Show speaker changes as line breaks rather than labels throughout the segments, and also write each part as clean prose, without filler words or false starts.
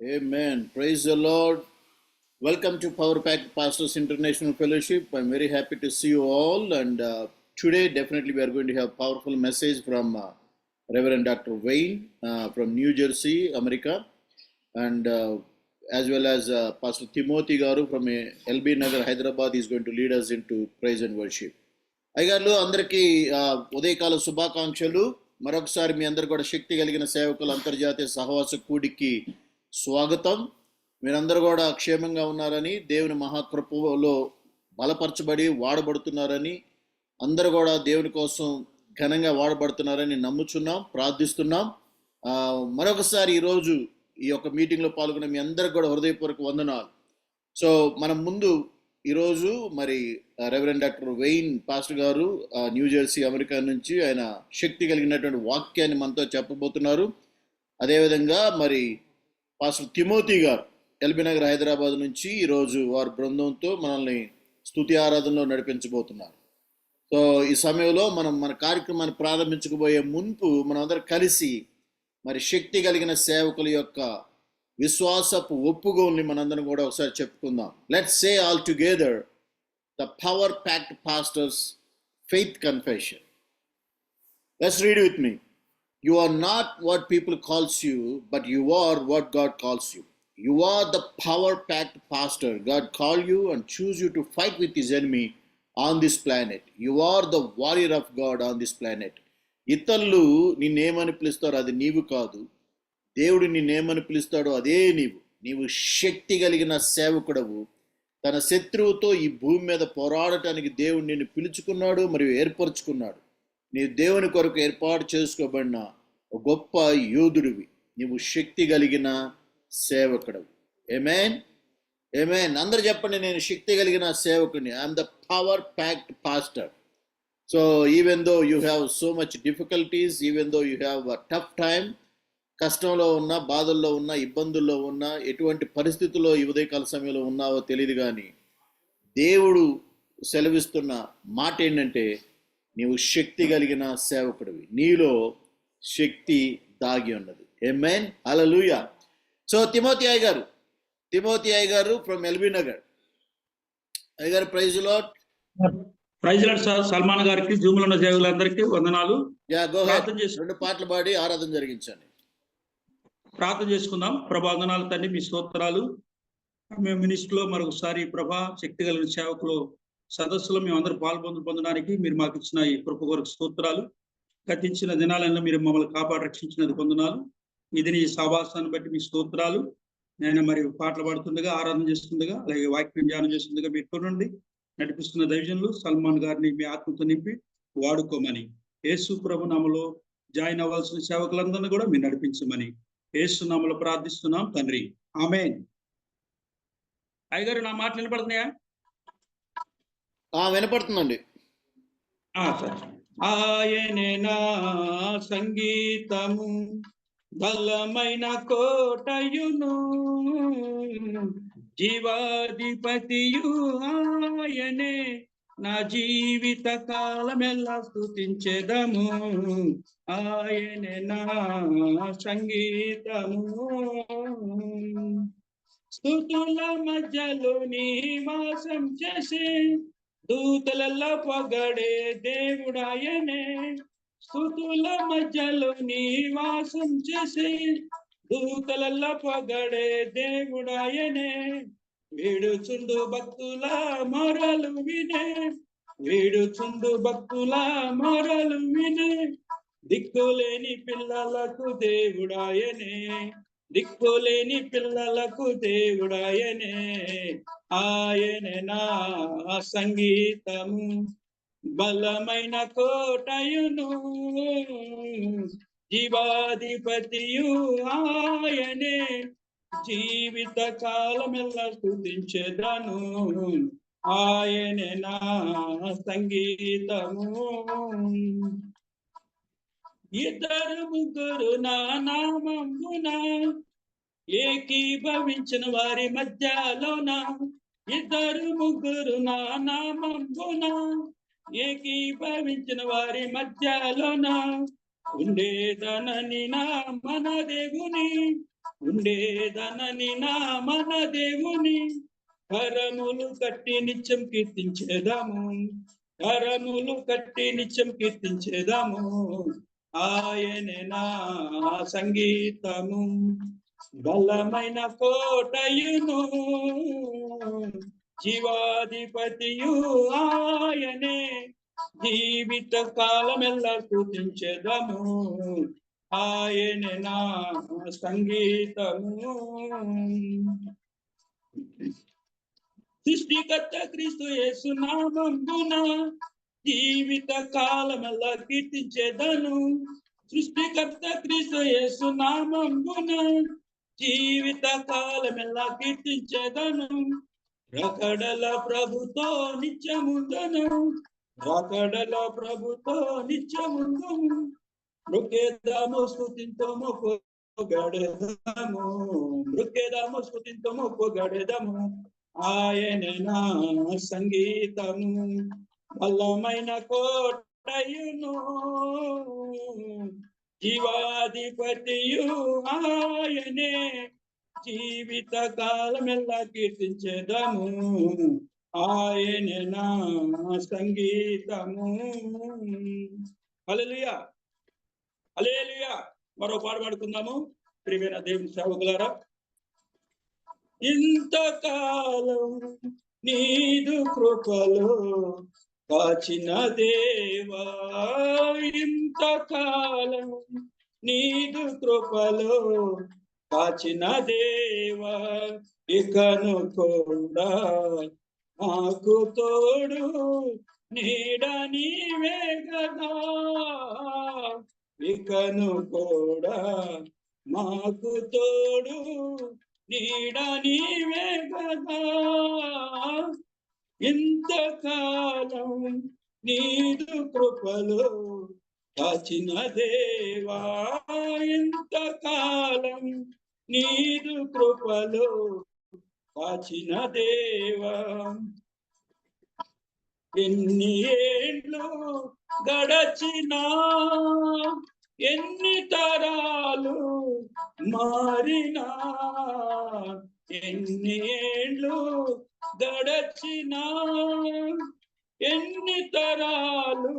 Amen. Praise the Lord. Welcome to Power Pack Pastors International Fellowship. I'm very happy to see you all. And today, definitely, we are going to have a powerful message from Reverend Dr. Wayne from New Jersey, America, and as well as Pastor Timothy Garu from LB Nagar, Hyderabad, is going to lead us into praise and worship. అయ్యగారు అందరికీ ఉదయకాల శుభాకాంక్షలు. మరొకసారి మీ అందరు కూడా శక్తి కలిగిన సేవకులు అంతర్జాతీయ సహవాస కూడికి స్వాగతం. మీరందరూ కూడా క్షేమంగా ఉన్నారని, దేవుని మహాకృపలో బలపరచబడి వాడబడుతున్నారని, అందరూ కూడా దేవుని కోసం ఘనంగా వాడబడుతున్నారని నమ్ముచున్నాం, ప్రార్థిస్తున్నాం. మరొకసారి ఈరోజు ఈ యొక్క మీటింగ్లో పాల్గొన్న మీ అందరికి కూడా హృదయపూర్వక వందనాలు. సో మనం ముందు ఈరోజు మరి రెవరెండ్ డాక్టర్ వెయిన్ పాస్టర్ గారు న్యూజెర్సీ అమెరికా నుంచి ఆయన శక్తి కలిగినటువంటి వాక్యాన్ని మనతో చెప్పబోతున్నారు. అదేవిధంగా మరి పాస్టర్ తిమోతి గారు ఎల్బీ నగర్ హైదరాబాద్ నుంచి ఈరోజు వారి బృందంతో మనల్ని స్తుతి ఆరాధనలో నడిపించబోతున్నారు. సో ఈ సమయంలో మనం మన కార్యక్రమాన్ని ప్రారంభించకపోయే మున్పు మనందరం కలిసి మరి శక్తి కలిగిన సేవకుల యొక్క విశ్వాసపు ఒప్పుకోల్ని మనందరం కూడా ఒకసారి చెప్పుకుందాం. Let's say all together the power packed pastors faith confession. Let's read with me. You are not what people calls you, but you are what God calls you. You are the power-packed pastor. God called you and choose you to fight with his enemy on this planet. You are the warrior of God on this planet. ఇతరులు నిన్నేమని పిలుస్తారో అది నీవు కాదు. దేవుడు నిన్నేమని పిలుస్తాడో అదే నీవు. నీవు శక్తి కలిగిన సేవకుడవు. తన శత్రువుతో ఈ భూమి మీద పోరాడటానికి దేవుడు నిన్ను పిలుచుకున్నాడు మరియు ఏర్పరచుకున్నాడు. నీవు దేవుని కొరకు ఏర్పాటు చేసుకోబడిన గొప్ప యోధుడివి. నీవు శక్తి కలిగిన సేవకుడవు. ఆమేన్, ఆమేన్. అందరూ చెప్పండి, నేను శక్తి కలిగిన సేవకుడిని. I'm the power packed pastor. So even though you have so much difficulties, even though you have a tough time, కష్టంలో ఉన్నా, బాధల్లో ఉన్నా, ఇబ్బందుల్లో ఉన్నా, ఎటువంటి పరిస్థితుల్లో ఈ ఉదయకాల సమయంలో ఉన్నావో తెలియదు, కానీ దేవుడు సెలవిస్తున్న మాట ఏంటంటే నీవు శక్తి కలిగిన సేవకుడివి. నీలో శక్తి దాగి ఉన్నది. Amen, hallelujah. సో తిమోతి గారు ఫ్రమ్ ఎల్బీ నగర్. అయ్యగారు praise Lord.
Praise Lord sir. Salman గారికి, జూమ్ లో ఉన్న సేవకులందరికీ వందనాలు.
రెండు పాటలు పాడి ఆరాధన జరిగించండి.
ప్రార్థన చేసుకుందాం. ప్రభా వందనాలు తండ్రి, మీ స్తోత్రాలు. మేము మినిస్ట్రీలో మరొకసారి ప్రభా శక్తి కలిగిన సేవకులు సదస్సులో మేమందరూ పొందడానికి మీరు మాకు ఇచ్చిన ఈ కృప కొరకు స్తోత్రాలు. గతించిన దినాలన్నా మీరు మమ్మల్ని కాపాడి రక్షించినది పొందనాలు. ఇది నీ సహవాసాన్ని బట్టి మీ స్తోత్రాలు. నేను మరి పాటలు పాడుతుండగా, ఆరాధన చేస్తుండగా, అలాగే వాక్యం ధ్యానం చేస్తుండగా మీరు తోడండి. నడిపిస్తున్న దైవజనులు సల్మాన్ గారిని మీ ఆత్మతో నింపి వాడుకోమని, యేసు ప్రభు నామములో జాయిన్ అవ్వాల్సిన సేవకులందరినీ కూడా మీరు నడిపించమని యేసు నామములో ప్రార్థిస్తున్నాం తండ్రి, ఆమేన్. అయ్యగారు, నా మాటలు వినపడుతున్నాయా?
వినపడుతుందండి.
ఆయనే నా సంగీతము, బలమైన కోటయును, జీవాధిపతియు ఆయనే, నా జీవిత కాలమెల్లా స్తుతించెదము. ఆయనే నా సంగీతము, స్తుతుల మధ్యలో నివాసం చేసే, దూతలలో పొగడే దేవుడాయనే. స్తుతుల మధ్యలో నివాసం చేసే, దూతలలో పొగడే దేవుడాయనే. వీడుచుండు భక్తుల మొరలు వినే, వీడుచుండు భక్తుల మొరలు వినే, దిక్కులేని పిల్లలకు దేవుడాయనే, దిక్కులేని పిల్లలకు దేవుడాయనే. ఆయనే నా సంగీతము, బలమైన కోటయును, జీవాధిపతియు ఆయనే, జీవిత కాలమెల్లా స్తుతించెదను. ఆయనే నా సంగీతము. ఇద్దరు ముగ్గురు నా నామమున ఏకీభవించిన వారి మధ్యలోన, ఇద్దరు ముగ్గురు నా నామమున ఏకీభవించిన వారి మధ్యలోన, ఉండేదనని నా మన దేవుని ఉండేదనని నా మన దేవుని కరములు కట్టి నిత్యం కీర్తించేదాము. కరములు కట్టి నిత్యం కీర్తించేదాము. ఆయనే నా సంగీతము. బలమైన కోటయును జీవాధిపతియు ఆయనే. జీవిత కాలమెల్లా స్తుతించెదము. ఆయనే నా సంగీతము. సృష్టికర్త క్రీస్తు యేసు నామమున జీవిత కాలమెల్లా కీర్తించెదను. సృష్టికర్త క్రీస్తు యేసు నామమున జీవిత కాలమెల్లా కీర్తించెదను. రకడల ప్రభుతో నిత్యముందను. రకడల ప్రభుతో నిత్యముందను. మృకేదాము స్తుతింతము పొగడెదము. మృకేదాము స్తుతింతము పొగడెదము. ఆయనే నా సంగీతము. బలమైన కోటయును జీవాధిపతియు ఆయనే. జీవిత కాలమెల్లా కీర్తించెదము. ఆయనే నా సంగీతము. హల్లెలూయా, హల్లెలూయా. మరో పాట పాడుకుందాము ప్రియమైన దేవుని సేవకులారా. ఇంతకాలం నీదు కృపలో కాచిన దేవా, ఇంతకాలం నీదు కృపలో కాచిన దేవా, ఇకను కూడా మాకు తోడు నీడ నీవే గదా. ఇకను కూడా మాకు తోడు నీడ నీవే గదా. ఇంతకాలం నీదు కృపలో కాచిన దేవా, ఇంతకాలం నీదు కృపలో కాచిన దేవా. ఎన్ని ఏండ్లు గడచినా, ఎన్ని తరాలు మారినా, ఎన్ని ఏండ్లు గడచినా, ఎన్ని తరాలు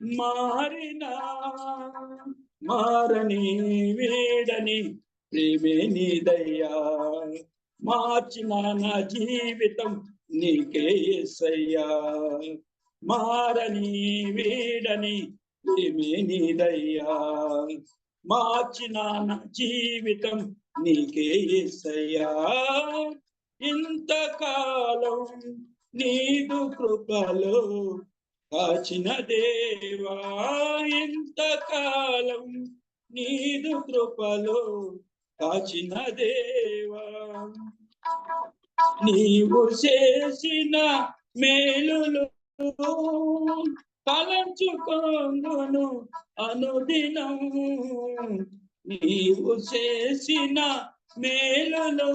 మారినా, మారని వీడని ప్రేమే నీదయ్యా. మార్చిన నా జీవితం నీకే యేసయ్యా. మారని వీడని ప్రేమే నీదయ్యా. మార్చిన నా జీవితం నీకే యేసయ్యా. ఇంతకాలం నీదు కృపలో కాచిన దేవా, ఇంతకాలం నీదు కృపలో కాచిన దేవా. నీవు చేసిన మేలులు తలంచుకొందును అనుదినం. నీవు చేసిన మేలులు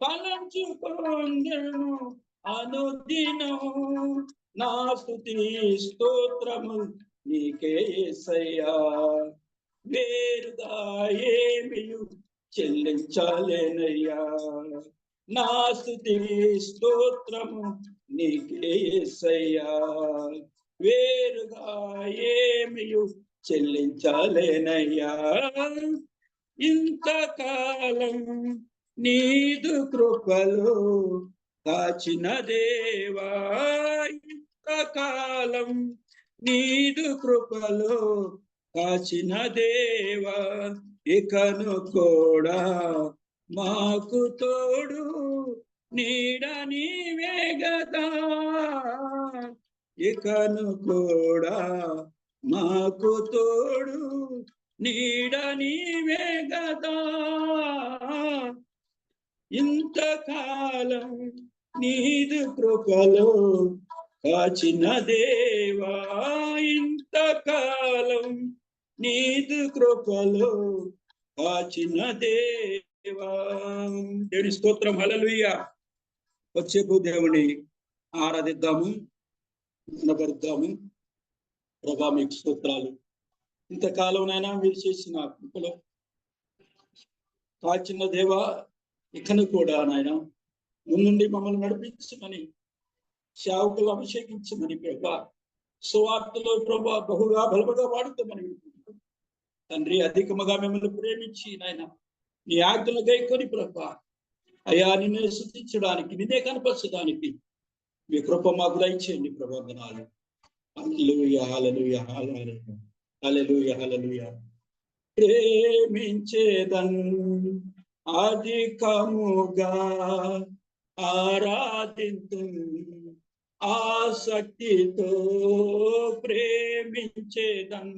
తలంచుకొందును అనుదినం. నా స్తుతి స్తోత్రము నీకే యేసయ్యా. వేరుగా ఏమియు చెల్లించలేనయ్యా. నా స్తుతి స్తోత్రము నీకే యేసయ్యా. వేరుగా ఏమియు చెల్లించలేనయ్యా. ఇంతకాలం నీదు కృపలో కాచిన దేవా, ఇంతకాలం నీదు కృపలో కాచిన దేవా, ఇకను కూడా మాకు తోడు నీడ నీవే గదా. ఇకను కూడా మాకు తోడు నీడ నీవే గదా. ఇంతకాలం నీదు కృపలో కాచిన దేవా, ఇంతకాలం నీదు కృపలో కాచిన దేవా. దేవుని స్తోత్రం. హల్లెలూయా. వచ్చేపు దేవుని ఆరాధిద్దాము, వినపరుద్దాము. ప్రభా మీకు స్తోత్రాలు. ఇంతకాలం నైనా మీరు చేసిన కృపలో కాచిన దేవా, ఇకను కూడా నాయన ముందుండి మమ్మల్ని నడిపించమని, సేవకులు అభిషేకించమని ప్రభా, సువార్తలో ప్రభా బహుగా బలముగా వాడుతామని తండ్రి. అధికముగా మిమ్మల్ని ప్రేమించి నాయన నీ ఆజ్ఞలు గైకొని ప్రభా అయా నిన్ను స్తుతించడానికి, నిన్నే కనపరచడానికి మీ కృప మాకు దయచేయండి ప్రభావనాలు. హల్లెలూయా హల్లెలూయా హల్లెలూయా హల్లెలూయా హల్లెలూయా. ప్రేమించేదన్ అధికముగా ఆరాధింతు, ఆసక్తితో ప్రేమించేదన్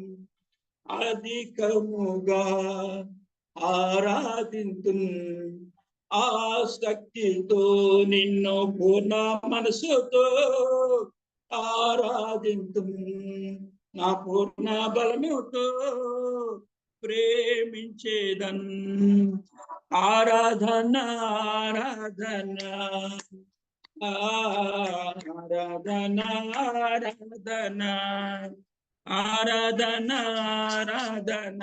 అధికముగా ఆరాధింతు, ఆసక్తితో నిన్ను పూర్ణ మనసుతో ఆరాధింతు, నా పూర్ణ బలముతో ప్రేమించేదన్. ఆరాధన ఆరాధన ఆరాధన ఆరాధన ఆరాధన ఆరాధన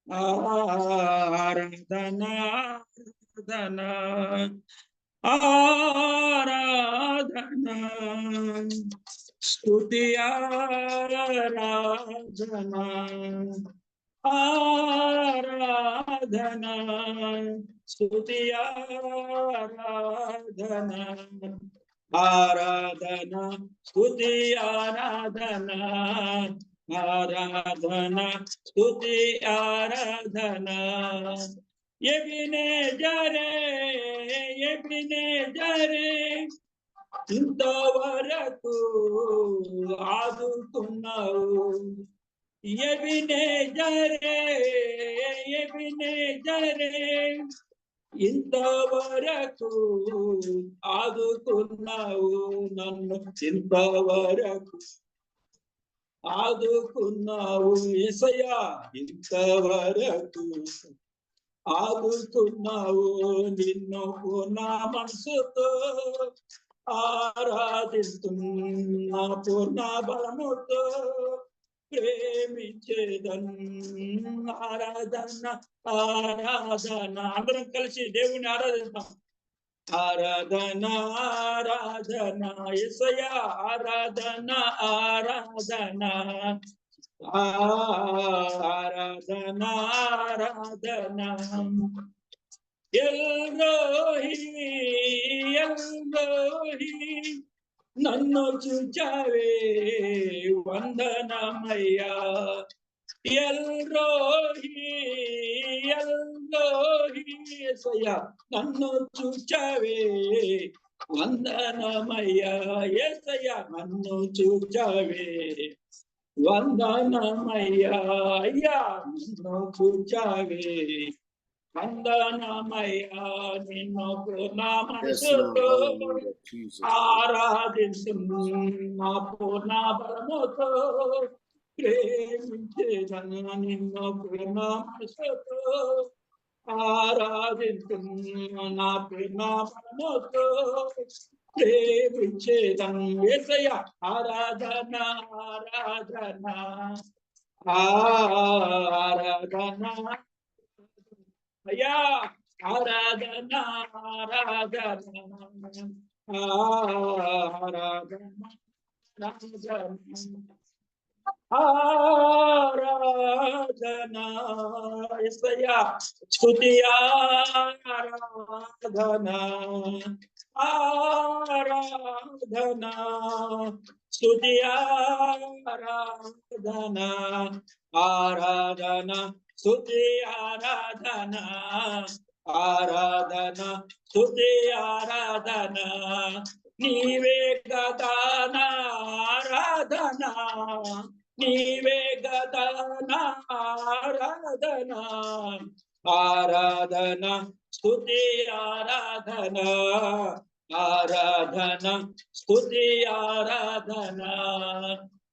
ఆరాధన ఆరాధన స్తుతి ఆరాధన ఆరాధన స్తుతి ఆరాధన ఆరాధన స్తుతి ఆరాధన ఆరాధన స్తుతి ఆరాధన. ఎబినేజరే ఎబినేజరే ఇంతవరకు ఆదుకున్నావు. ఎబినేజరే ఎబినేజరే ఇంతవరకు ఆదుకున్నావు నన్ను, ఇంతవరకు ఆదుకున్నావు యేసయ్యా, ఇంతవరకు ఆదుకున్నావు. నిన్ను పూర్ణ మనసుతో ఆరాధిస్తున్నా, పూర్ణ బలముతో ప్రేమించేదన్. ఆరాధన ఆరాధన అందరం కలిసి దేవుని ఆరాధిస్తాం. ఆరాధన ఆరాధన యేసయ్యా, ఆరాధన ఆరాధన ఆరాధన ఆరాధన. ఎల్రోహి ఎల్రోహి నన్ను చూచావే వందనమయ్యా. ఎల్రోహి ఎల్రోహి యేసయ్యా నన్ను చూచావే వందనమయ్యా. యేసయ్యా నన్ను చూచావే వందనమయ్యా. అయ్యా నిన్ను చూచావే వందనమయ్యా. నిన్ను పూర్ణ మనసుతో ఆరాధిస్తున్నా, పూర్ణ బలముతో ప్రేమించేదన్నా, నిన్ను పూర్ణ మనసుతో ఆరాధిస్తున్నా, పూర్ణ బలముతో ప్రేమించేదన్. యేసయ్యా ఆరాధన ఆరాధన ఆరాధన అయ్యా, ఆరాధన ఆరాధన ఆరాధన ఆరాధన యేసయ్యా. స్తుతి ఆరాధన ఆరాధన స్తుతి ఆరాధన ఆరాధన స్తుతి ఆరాధన ఆరాధన స్తుతి ఆరాధన. నీవే కదా నా ఆరాధన, నీవే కదా నా ఆరాధన. ఆరాధన స్తుతి ఆరాధన ఆరాధన స్తుతి ఆరాధన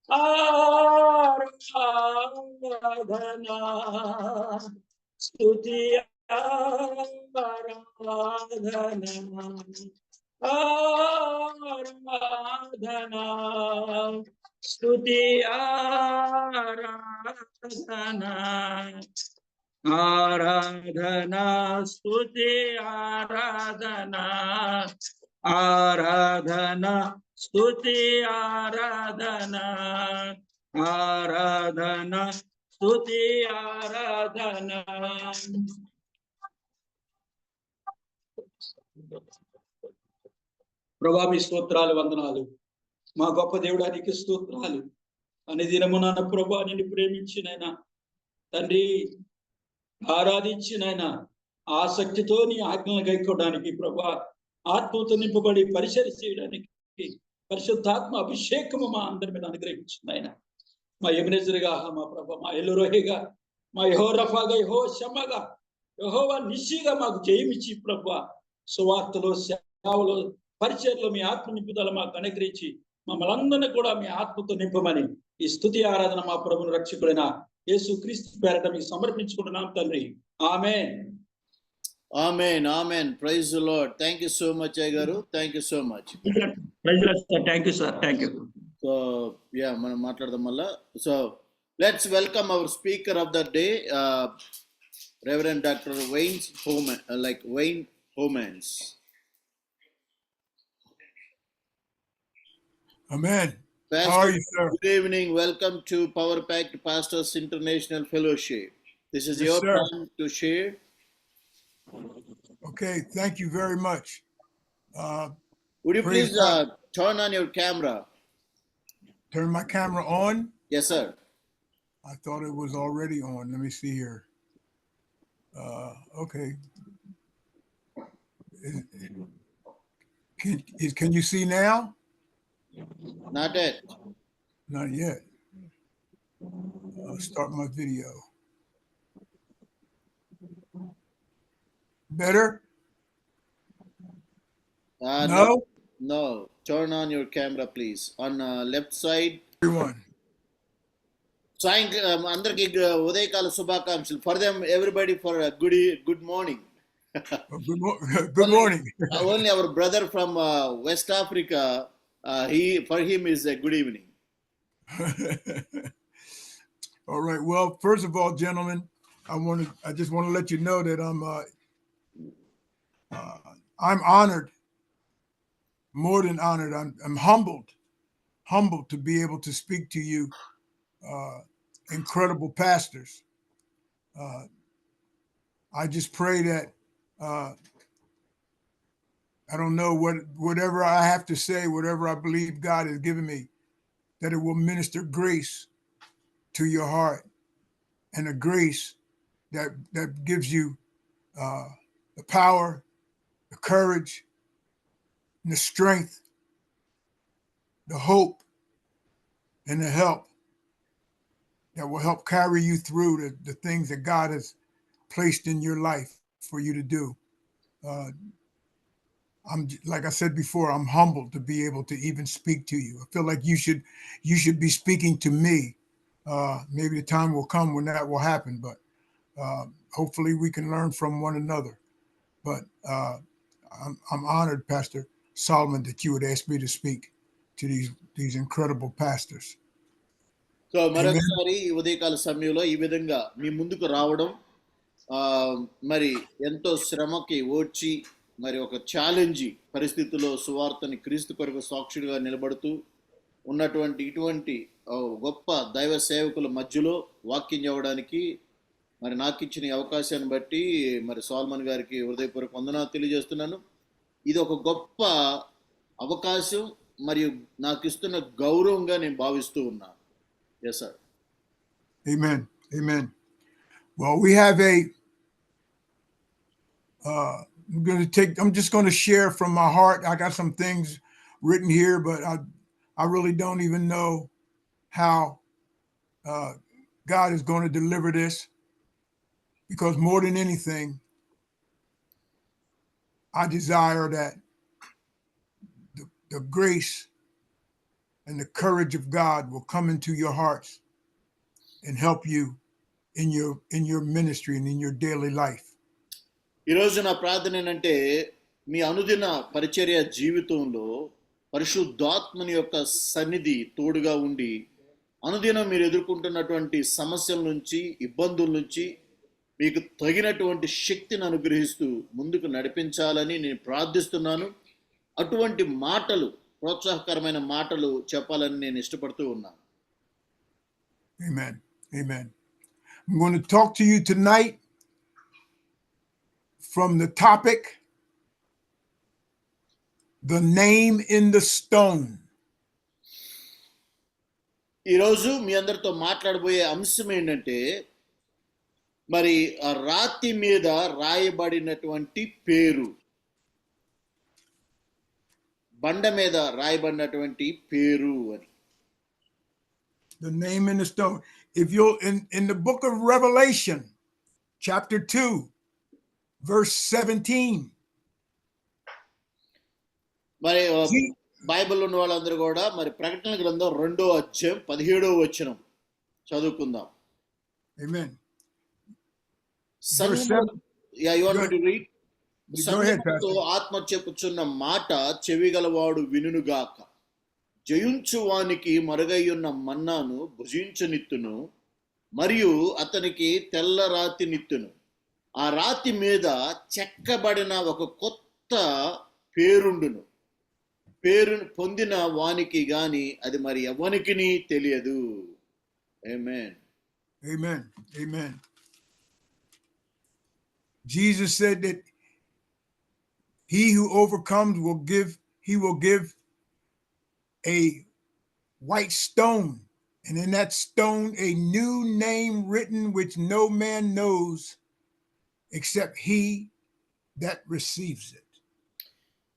ఆరాధన స్తుతి ఆరాధన ఆరాధన స్తుతి ఆరాధన ఆరాధనా స్తుతి ఆరాధనా ఆరాధనా స్తుతి ఆరాధనా ఆరాధనా స్తుతి ఆరాధనా. ప్రభా మీ స్తోత్రాలు, వందనాలు. మా గొప్ప దేవుడానికి స్తోత్రాలు. అని దినము నాన్న ప్రభా నిన్ను ప్రేమించినైనా తండ్రి ఆరాధించినైనా ఆసక్తితో నీ ఆజ్ఞలు గైకోవడానికి ప్రభా ఆత్మతో నింపబడి పరిచయం చేయడానికి పరిశుద్ధాత్మ అభిషేకము మా అందరి మీద అనుగ్రహించింది ఆయన. మా ఎబెనెజరుగా, మా ప్రభా, మా ఎల్లురోహిగా, మా యెహో రఫాగా, యెహో షమ్మగా, యెహోవా నిస్సీగా మాకు జయమిచ్చి ప్రభా సువార్తలో, సేవలో, పరిచయంలో మీ ఆత్మ నింపుదల మాకు అనుగ్రహించి మమ్మల్ని అందరినీ కూడా మీ ఆత్మతో నింపమని ఈ స్తుతి ఆరాధన మా ప్రభువును రక్షకుడైన యేసు క్రీస్తు పేరట మీకు సమర్పించుకుంటున్నాం తండ్రి. ఆమేన్.
Amen. Amen. Praise the Lord. Thank you so much, Aygaru. Thank you so much.
Thank you sir. Thank you.
So, yeah, మనం మాట్లాడదాం మళ్ళా. So, let's welcome our speaker of the day, Reverend Dr. Wayne Homans.
Amen.
Pastor,
How are you, sir?
good evening. Welcome to Power Packed Pastors International Fellowship. This is
Yes,
your
sir.
time to share.
Okay, thank you very much.
Would you
Praise
please turn on your camera?
Turn my camera on.
Yes, sir.
I thought it was already on. Let me see here. Okay. Can you see now?
Not yet.
Not yet. I'll start my video. Better? No?
No. Turn on your camera, please. On left side.
Everyone.
అందరికి ఉదయకాల శుభాకాంక్షలు. For them, everybody for a good morning.
Good morning.
Only our brother from West Africa, for him is a good evening.
All right. Well, first of all, gentlemen, I just want to let you know that I'm honored, more than honored. I'm humbled to be able to speak to you, incredible pastors. I just pray that I don't know whatever I have to say, whatever I believe God has given me, that it will minister grace to your heart, and a grace that gives you the power, the courage, and the strength, the hope, and the help that will help carry you through the things that God has placed in your life for you to do. I'm, like I said before, I'm humbled to be able to even speak to you. I feel like you should be speaking to me. Maybe the time will come when that will happen, but hopefully we can learn from one another. But I'm honored, Pastor Solomon, that you would ask me to speak to these incredible pastors.
So మరొకసారి ఈ ఉదయకాల సమయంలో ఈ విధంగా మీ ముందుకు రావడం, మరి ఎంతో శ్రమకి ఓర్చి, మరి ఒక ఛాలెంజీ పరిస్థితుల్లో సువార్తని క్రీస్తు కొరకు సాక్షుడిగా నిలబడుతూ ఉన్నటువంటి ఇటువంటి గొప్ప దైవ సేవకుల మధ్యలో వాక్యం చెప్పడానికి మరి నాకు ఇచ్చిన అవకాశాన్ని బట్టి మరి సాల్మన్ గారికి హృదయపూర్వక వందనాలు తెలియజేస్తున్నాను. ఇది ఒక గొప్ప అవకాశం మరియు నాకు ఇస్తున్న గౌరవంగా నేను భావిస్తూ ఉన్నాను. Yes, sir.
Amen. Amen. Well, we have I'm just going to share from my heart. I got some things written here, but I really don't even know how God is going to deliver this, because more than anything, I desire that the grace and the courage of God will come into your hearts and help you in your ministry and in your daily life.
ఈరోజు నా ప్రార్థన ఏంటంటే మీ అనుదిన పరిచర్య జీవితంలో పరిశుద్ధాత్మని యొక్క సన్నిధి తోడుగా ఉండి అనుదినం మీరు ఎదుర్కొంటున్నటువంటి సమస్యల నుంచి, ఇబ్బందుల నుంచి మీకు తగినటువంటి శక్తిని అనుగ్రహిస్తూ ముందుకు నడిపించాలని నేను ప్రార్థిస్తున్నాను. అటువంటి మాటలు, ప్రోత్సాహకరమైన మాటలు చెప్పాలని నేను ఇష్టపడుతూ ఉన్నాను.
Amen. Amen. I'm going to talk to you tonight from the topic, the name in the stone.
ఈరోజు మీ అందరితో మాట్లాడబోయే అంశం ఏంటంటే, మరి ఆ రాతి మీద రాయబడినటువంటి పేరు, బండ మీద రాయబడినటువంటి పేరు అని.
The name in the stone. If you'll in the book of Revelation, chapter 2, verse 17.
మరి
See-
బైబిల్ ఉన్న వాళ్ళందరూ కూడా మరి ప్రకటన గ్రంథం 2వ అధ్యాయం 17వ వచనం చదువుకుందాం.
Amen.
సంగములతో-
seven.
Yeah, you want me to read?
Go ahead,
సంగములతో
Pastor.
ఆత్మ చెప్పుచున్న మాట చెవిగలవాడు వినుగాక. జయించువానికి మరుగయ్యున్న మన్నాను భుజించనిత్తును, మరియు అతనికి తెల్ల రాతి నిత్తును. ఆ రాతి మీద చెక్కబడిన ఒక కొత్త పేరుండును. పేరును పొందిన వానికి గాని అది మరి ఎవనికిని తెలియదు. ఆమేన్.
Amen. Amen. Jesus said that he who overcomes he will give a white stone, and in that stone a new name written which no man knows except he that receives it.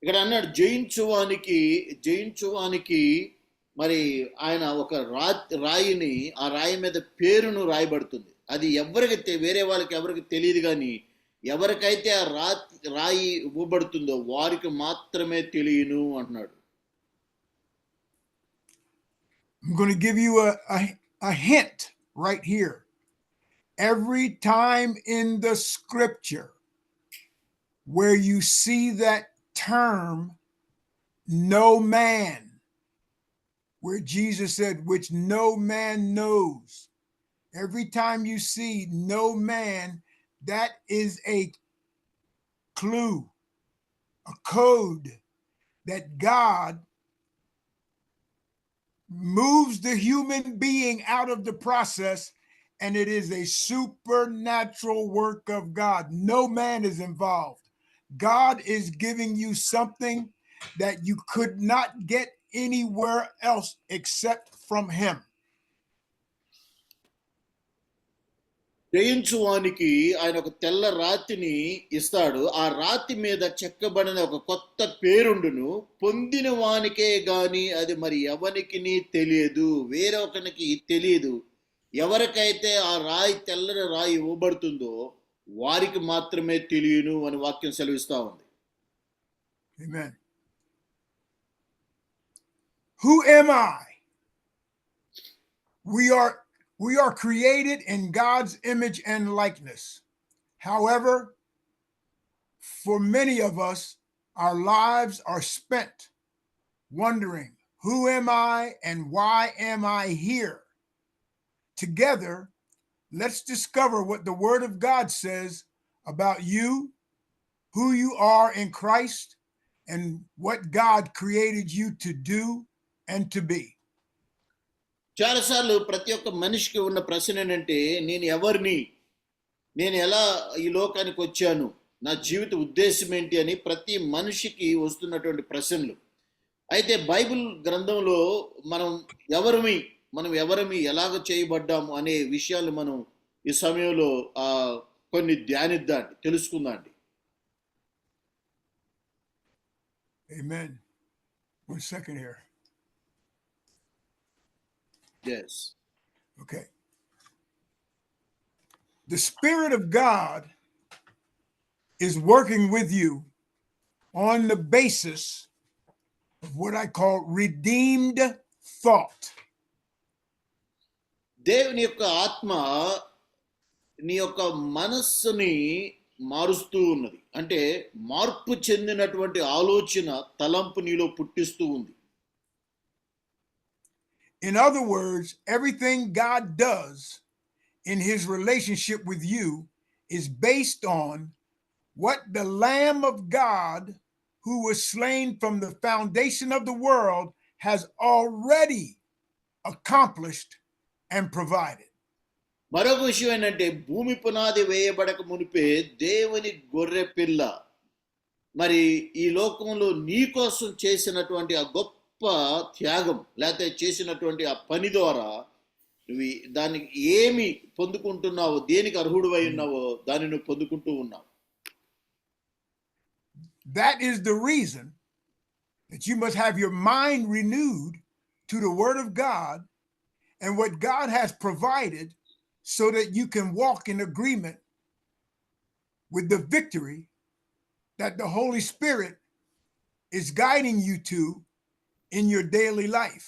ఇక్కడ అన్నాడు, జయించువానికి మరి ఆయన ఒక రాయిని, ఆ రాయి మీద పేరును రాయబడుతుంది. అది ఎవరికి వేరే వాళ్ళకి ఎవరికి తెలియదు, కానీ ఎవరికైతే ఆ రాయి ఇవ్వబడుతుందో వారికి మాత్రమే తెలియను అంటున్నాడు.
I'm going to give you a hint right here. Every time in the scripture where you see that term, no man, where Jesus said, which no man knows, every time you see no man, that is a clue, a code that God moves the human being out of the process, and it is a supernatural work of God. No man is involved. God is giving you something that you could not get anywhere else except from him.
జయించువానికి ఆయన ఒక తెల్ల రాతిని ఇస్తాడు. ఆ రాతి మీద చెక్కబడిన ఒక కొత్త పేరుండును. పొందిన వానికే గాని అది మరి ఎవరికి తెలియదు, వేరొకరికి తెలియదు. ఎవరికైతే ఆ తెల్లని రాయి ఇవ్వబడుతుందో వారికి మాత్రమే తెలియను అని వాక్యం సెలవిస్తా ఉంది.
Amen. Who am I? We are created in God's image and likeness. However, for many of us, our lives are spent wondering, who am I and why am I here? Together, let's discover what the Word of God says about you, who you are in Christ, and what God created you to do and to be.
చాలాసార్లు ప్రతి ఒక్క మనిషికి ఉన్న ప్రశ్న ఏంటంటే, నేను ఎవరిని, నేను ఎలా ఈ లోకానికి వచ్చాను, నా జీవిత ఉద్దేశం ఏంటి అని ప్రతి మనిషికి వస్తున్నటువంటి ప్రశ్నలు. అయితే బైబిల్ గ్రంథంలో మనం ఎవరమి ఎలాగ చేయబడ్డాము అనే విషయాలు మనం ఈ సమయంలో కొన్ని ధ్యానిద్దాండి, తెలుసుకుందాండి.
Amen. 1 second here.
Yes.
Okay. The Spirit of God is working with you on the basis of what I call redeemed thought.
దేవుని యొక్క ఆత్మ నీ యొక్క మనస్సుని మారుస్తూ ఉన్నది. అంటే మార్పు చెందినటువంటి ఆలోచన, తలంపు నీలో పుట్టిస్తూ ఉంది.
In other words, everything God does in his relationship with you is based on what the Lamb of God, who was slain from the foundation of the world, has already accomplished and provided.
మరొక విషయం ఏంటంటే భూమి పునాది వేయబడక మునిపే దేవుని గొర్రె పిల్ల మరి ఈ లోకంలో నీ కోసం చేసినటువంటి ఆ గొప్ప త్యాగం లేకపోతే చేసినటువంటి ఆ పని ద్వారా నువ్వు దానికి ఏమి పొందుకుంటున్నావో, దేనికి అర్హుడువై ఉన్నావో దాన్ని నువ్వు పొందుకుంటూ ఉన్నావు.
That is the reason that you must have your mind renewed to the Word of God and what God has provided, so that you can walk in agreement with the victory that the Holy Spirit is guiding you to in your daily life.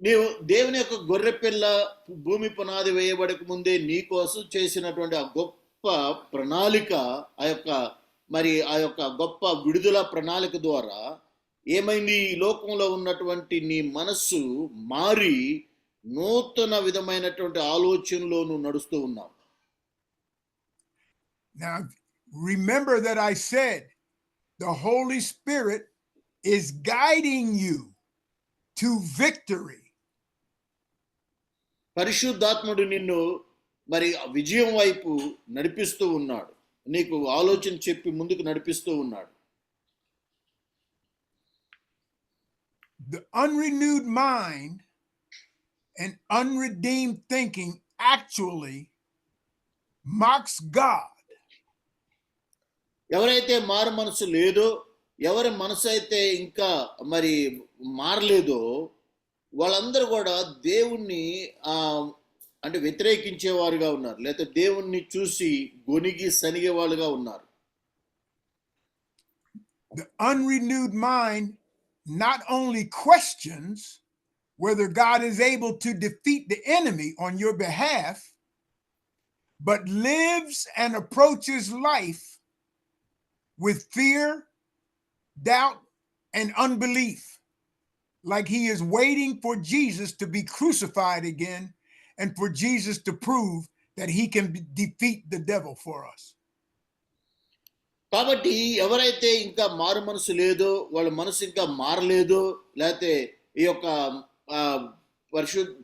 నీవు దేవుని యొక్క గొర్రె పిల్ల భూమి పునాది వేయబడక ముందే నీ కోసం చేసినటువంటి ఆ గొప్ప ప్రణాళిక, ఆ యొక్క గొప్ప విడుదల ప్రణాళిక ద్వారా ఏమైంది, ఈ లోకంలో ఉన్నటువంటి నీ మనస్సు మారి నూతన విధమైనటువంటి ఆలోచనలో నువ్వు నడుస్తూ ఉన్నావు.
Now, remember that I said the Holy Spirit is guiding you to victory.
పరిశుద్ధాత్ముడు నిన్ను మరి విజయం వైపు నడిపిస్తూ ఉన్నాడు, నీకు ఆలోచన చెప్పి ముందుకు నడిపిస్తూ ఉన్నాడు.
The unrenewed mind and unredeemed thinking actually mocks God.
ఎవరైతే మారు మనసు లేదో, ఎవరి మనసు అయితే ఇంకా మరి మారలేదో వాళ్ళందరూ కూడా దేవుణ్ణి అంటే వ్యతిరేకించేవారుగా ఉన్నారు, లేకపోతే దేవుణ్ణి చూసి గొనిగి సనిగే వాళ్ళుగా ఉన్నారు.
The unrenewed mind not only questions whether God is able to defeat the enemy on your behalf, but lives and approaches life with fear, doubt, and unbelief, like he is waiting for Jesus to be crucified again and for Jesus to prove that he can defeat the devil for us.
కాబట్టి ఎవరైతే ఇంకా మారు మనసు లేదో, వాళ్ళ మనసు ఇంకా మారలేదో, లేకపోతే ఈ యొక్క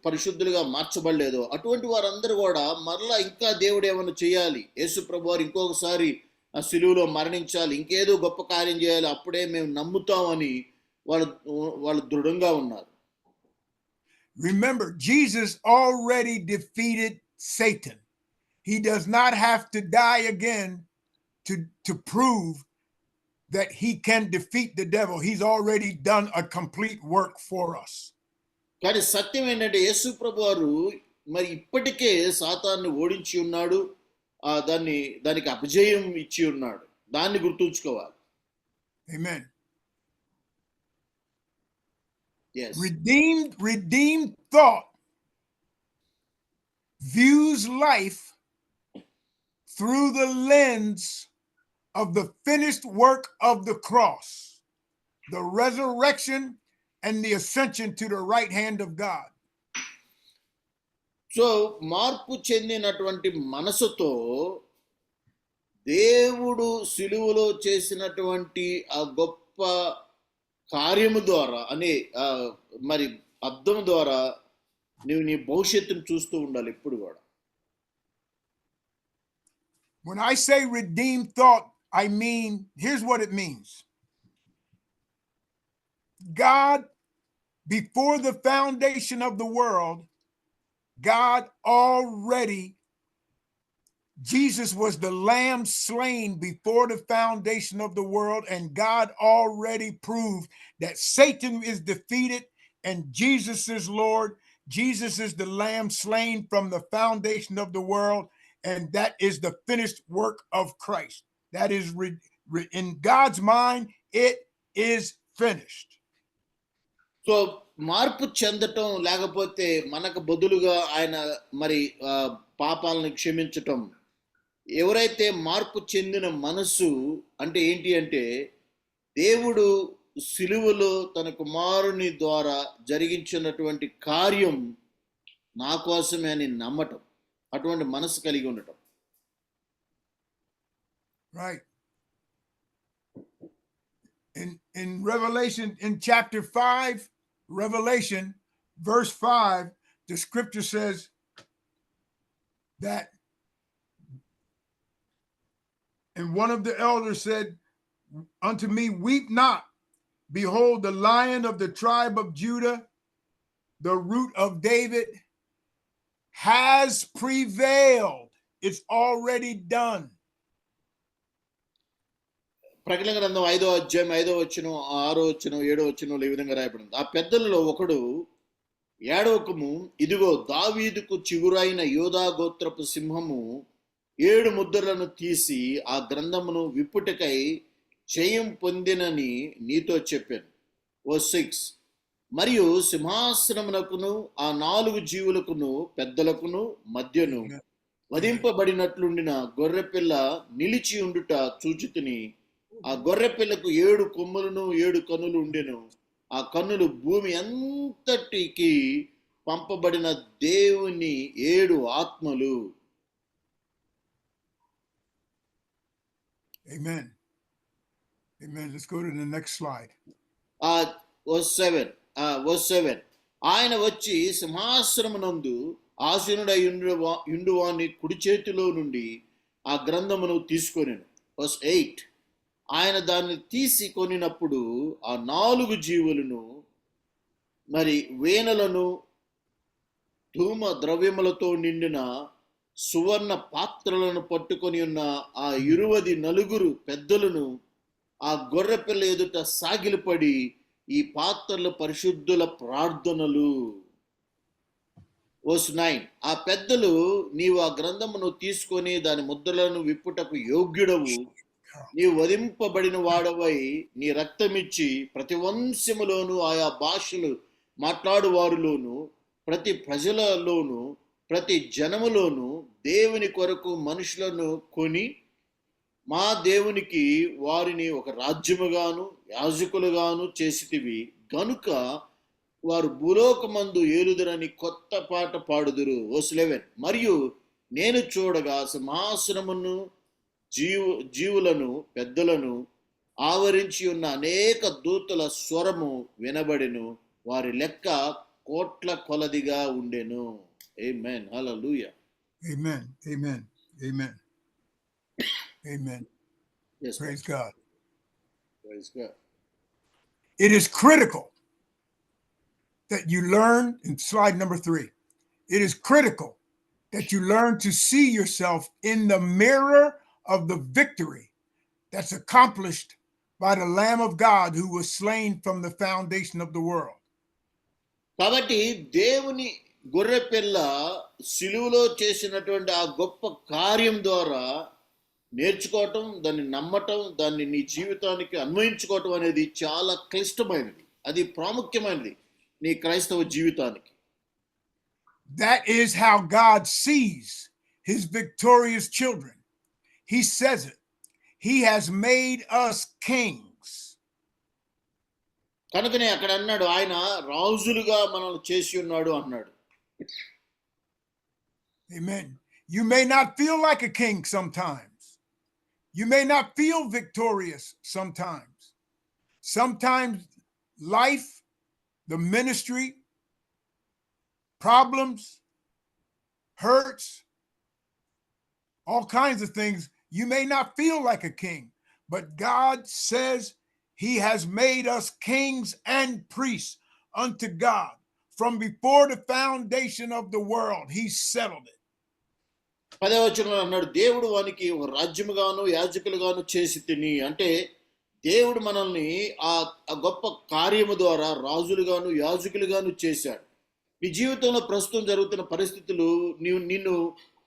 పరిశుద్ధులుగా మార్చబడలేదో అటువంటి వారందరూ కూడా మరలా ఇంకా దేవుడు ఏమైనా చేయాలి, యేసు ప్రభు వారు ఇంకొకసారి ఆ సిలువలో మరణించాలి, ఇంకేదో గొప్ప కార్యం చేయాలి, అప్పుడే మేము నమ్ముతామని వాళ్ళు దృఢంగా ఉన్నారు.
Remember, Jesus already defeated Satan. He does not have to die again to prove that he can defeat the devil. He's already done a complete work for us.
కానీ సత్యం ఏంటంటే యేసు ప్రభు వారు మరి ఇప్పటికే సాతాన్ని ఓడించి ఉన్నాడు, దానికి అపజయం ఇచ్చి ఉన్నాడు, దాన్ని గుర్తుంచుకోవాలి.
Amen.
Yes.
Redeemed thought views life through the lens of the finished work of the cross, the resurrection, and the ascension to the right hand of God.
So మార్పు చెందినటువంటి మనసుతో దేవుడు సిలువలో చేసినటువంటి ఆ గొప్ప కార్యము ద్వారా మరి అర్థం ద్వారా నువ్వు నీ భవిష్యత్తును చూస్తూ ఉండాలి ఎప్పుడు కూడా.
When I say redeemed thought, I mean, here's what it means. God, before the foundation of the world, God already, Jesus was the lamb slain before the foundation of the world, and God already proved that Satan is defeated and Jesus is Lord. Jesus is the lamb slain from the foundation of the world, and that is the finished work of Christ. That is, in God's mind, it is finished.
So మార్పు చెందటం లేకపోతే మనకు బదులుగా ఆయన మరి పాపాలను క్షమించటం, ఎవరైతే మార్పు చెందిన మనసు అంటే ఏంటి అంటే దేవుడు సిలువలో తన కుమారుని ద్వారా జరిగించినటువంటి కార్యం నా కోసమే అని నమ్మటం, అటువంటి మనసు కలిగి ఉండటం.
Right. In Revelation, in chapter 5, Revelation, verse 5, the scripture says that, and one of the elders said unto me, weep not, behold, the Lion of the tribe of Judah, the root of David, has prevailed. It's already done.
ప్రకటన గ్రంథం 5వ అధ్యాయం 5వ వచనం 6వ వచనం 7వ వచనంలో ఈ విధంగా రాయబడింది. ఆ పెద్దలలో ఒకడు ఏడవకము, ఇదిగో దావీదుకు చిగురైన యోధా గోత్రపు సింహము 7 ముద్రలను తీసి ఆ గ్రంథమును విప్పుటకై జయం పొందినని నీతో చెప్పాను. వర్స్ 6, మరియు సింహాసనమునకును ఆ 4 జీవులకును పెద్దలకును మధ్యను వధింపబడినట్లుండిన గొర్రెపిల్ల నిలిచి ఉండుట చూచితిని. ఆ గొర్రెపిల్లకు 7 కొమ్ములను 7 కన్నులు ఉండెను. ఆ కన్నులు భూమి అంతటికి పంపబడిన దేవుని 7 ఆత్మలు.
Amen. Amen. Let's go to the next slide.
Verse 7. ఆయన వచ్చి సింహాసనమునందు ఆసీనుడై యుండువాని కుడి చేతిలో నుండి ఆ గ్రంథమును తీసుకొనెను. Verse 8, ఆయన దాన్ని తీసి కొనినప్పుడు ఆ 4 జీవులను మరి వేనలను ధూమ ద్రవ్యములతో నిండిన సువర్ణ పాత్రలను పట్టుకొని ఉన్న ఆ 24 పెద్దలను ఆ గొర్రెపిల్ల ఎదుట సాగిలపడి, ఈ పాత్రలు పరిశుద్ధుల ప్రార్థనలు. వర్స్ 9, ఆ పెద్దలు, నీవు ఆ గ్రంథమును తీసుకొని దాని ముద్రలను విప్పుటకు యోగ్యుడవు, నీవు వధింపబడిన వాడవై నీ రక్తమిచ్చి ప్రతి వంశములోను ఆయా భాషలు మాట్లాడు వారిలోను ప్రతి ప్రజలలోను ప్రతి జనములోను దేవుని కొరకు మనుషులను కొని మా దేవునికి వారిని ఒక రాజ్యముగాను యాజకులుగాను చేసితివి గనుక వారు భూలోకమందు ఏలుదురని కొత్త పాట పాడుదురు. వర్స్ 11, మరియు నేను చూడగా సింహాసనమును జీవులను పెద్దలను ఆవరించి ఉన్న అనేక దూతల స్వరము వినబడెను. వారి లెక్క కోట్ల కొలదిగా ఉండెను. Amen. Hallelujah.
Amen. Amen. Amen. Amen.
Yes.
Praise God.
Praise God.
It is critical that you learn, in slide number 3, it is critical that you learn to see yourself in the mirror of the victory that's accomplished by the Lamb of God who was slain from the foundation of the world.
కాబట్టి దేవుని గొర్రెపిల్ల సిలువలో చేసినటువంటి ఆ గొప్ప కార్యం ద్వారా నేర్చుకోవటం, దాన్ని నమ్మటం, దాన్ని నీ జీవితానికి అన్వయించుకోవటం అనేది చాలా క్లిష్టమైనది. అది ప్రాముఖ్యమైనది నీ క్రైస్తవ జీవితానికి.
That is how God sees his victorious children. He says it. He has made us kings.
కనుకనే అక్కడ అన్నాడు, ఆయన రాజులుగా మనల్ని చేసి ఉన్నాడు అన్నాడు.
Amen. You may not feel like a king sometimes. You may not feel victorious sometimes. Sometimes life, the ministry, problems, hurts, all kinds of things, you may not feel like a king, but God says he has made us kings and priests unto God. From before the foundation of the world, he settled it.
10వ వచనంలో అన్నాడు, దేవుడు వానికి ఒక రాజ్యముగాను యాజకులుగాను చేసి తిని. అంటే దేవుడు మనల్ని ఆ గొప్ప కార్యము ద్వారా రాజులుగాను యాజకులుగాను చేశాడు. నీ జీవితంలో ప్రస్తుతం జరుగుతున్న పరిస్థితులు నిన్ను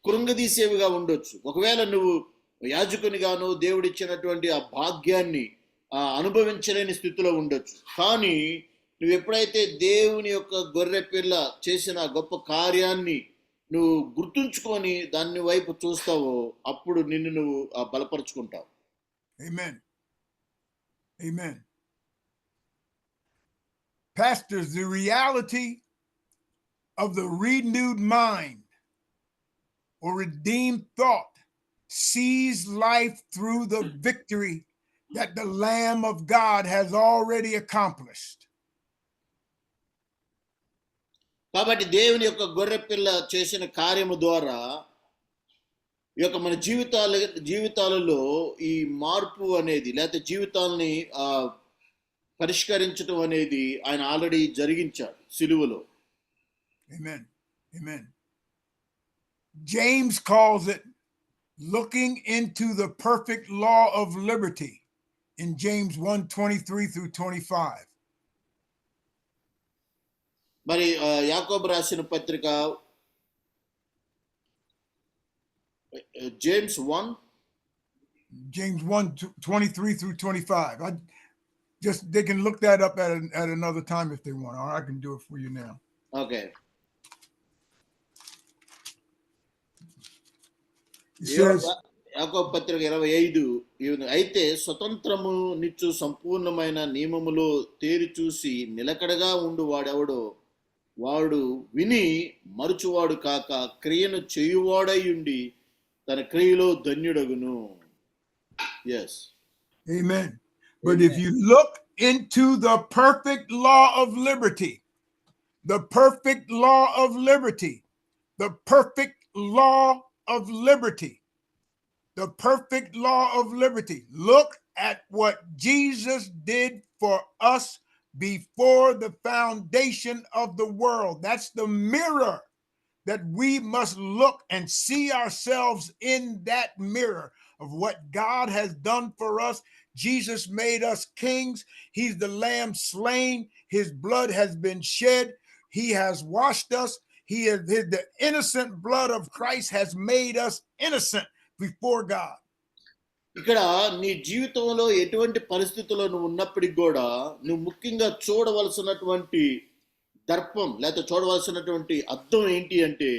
కృంగదీసేవిగా ఉండొచ్చు. ఒకవేళ నువ్వు యాజకునిగాను దేవుడిచ్చినటువంటి ఆ భాగ్యాన్ని అనుభవించలేని స్థితిలో ఉండొచ్చు. కానీ నువ్వు ఎప్పుడైతే దేవుని యొక్క గొర్రె పిల్ల చేసిన గొప్ప కార్యాన్ని నువ్వు గుర్తుంచుకొని దాన్ని వైపు చూస్తావో అప్పుడు నిన్ను నువ్వు బలపరుచుకుంటావు.
Amen. Amen. Pastors, the reality of the renewed mind or redeemed thought sees life through the victory that the Lamb of God has already accomplished.
కాబట్టి దేవుని యొక్క గొర్రెపిల్ల చేసిన కార్యము ద్వారా ఈ యొక్క మన జీవితాలలో ఈ మార్పు అనేది లేకపోతే జీవితాలని పరిష్కరించడం అనేది ఆయన ఆల్రెడీ జరిగించాడు సిలువలో.
Amen. Amen. James calls it looking into the perfect law of liberty in James 1:23 through 25.
మరి యాకోబు రాసిన పత్రిక James
1:23 through 25. They can look that up at another time if they want, or I can do it for you now.
Okay.
It says,
యాకోబు పత్రిక 25 అయితే స్వతంత్రము నిచ్చు సంపూర్ణమైన నియమములో తేరి చూసి నిలకడగా ఉండు వాడెవడో వాడు విని మరుచువాడు కాక క్రియను చేయువాడై ఉండి తన క్రియలో ధన్యుడగును. Yes.
Amen. But if you look into the perfect law of liberty, the perfect law of liberty, the perfect law of liberty, the perfect law of liberty, look at what Jesus did for us before the foundation of the world. That's the mirror that we must look and see ourselves in that mirror of what God has done for us. Jesus made us kings. He's the lamb slain. His blood has been shed. He has washed us. The innocent blood of Christ has made us innocent before God.
ఇక్కడ నీ జీవితంలో ఎటువంటి పరిస్థితుల్లో నువ్వు ఉన్నప్పటికి కూడా నువ్వు ముఖ్యంగా చూడవలసినటువంటి దర్పం లేకపోతే చూడవలసినటువంటి అర్థం ఏంటి అంటే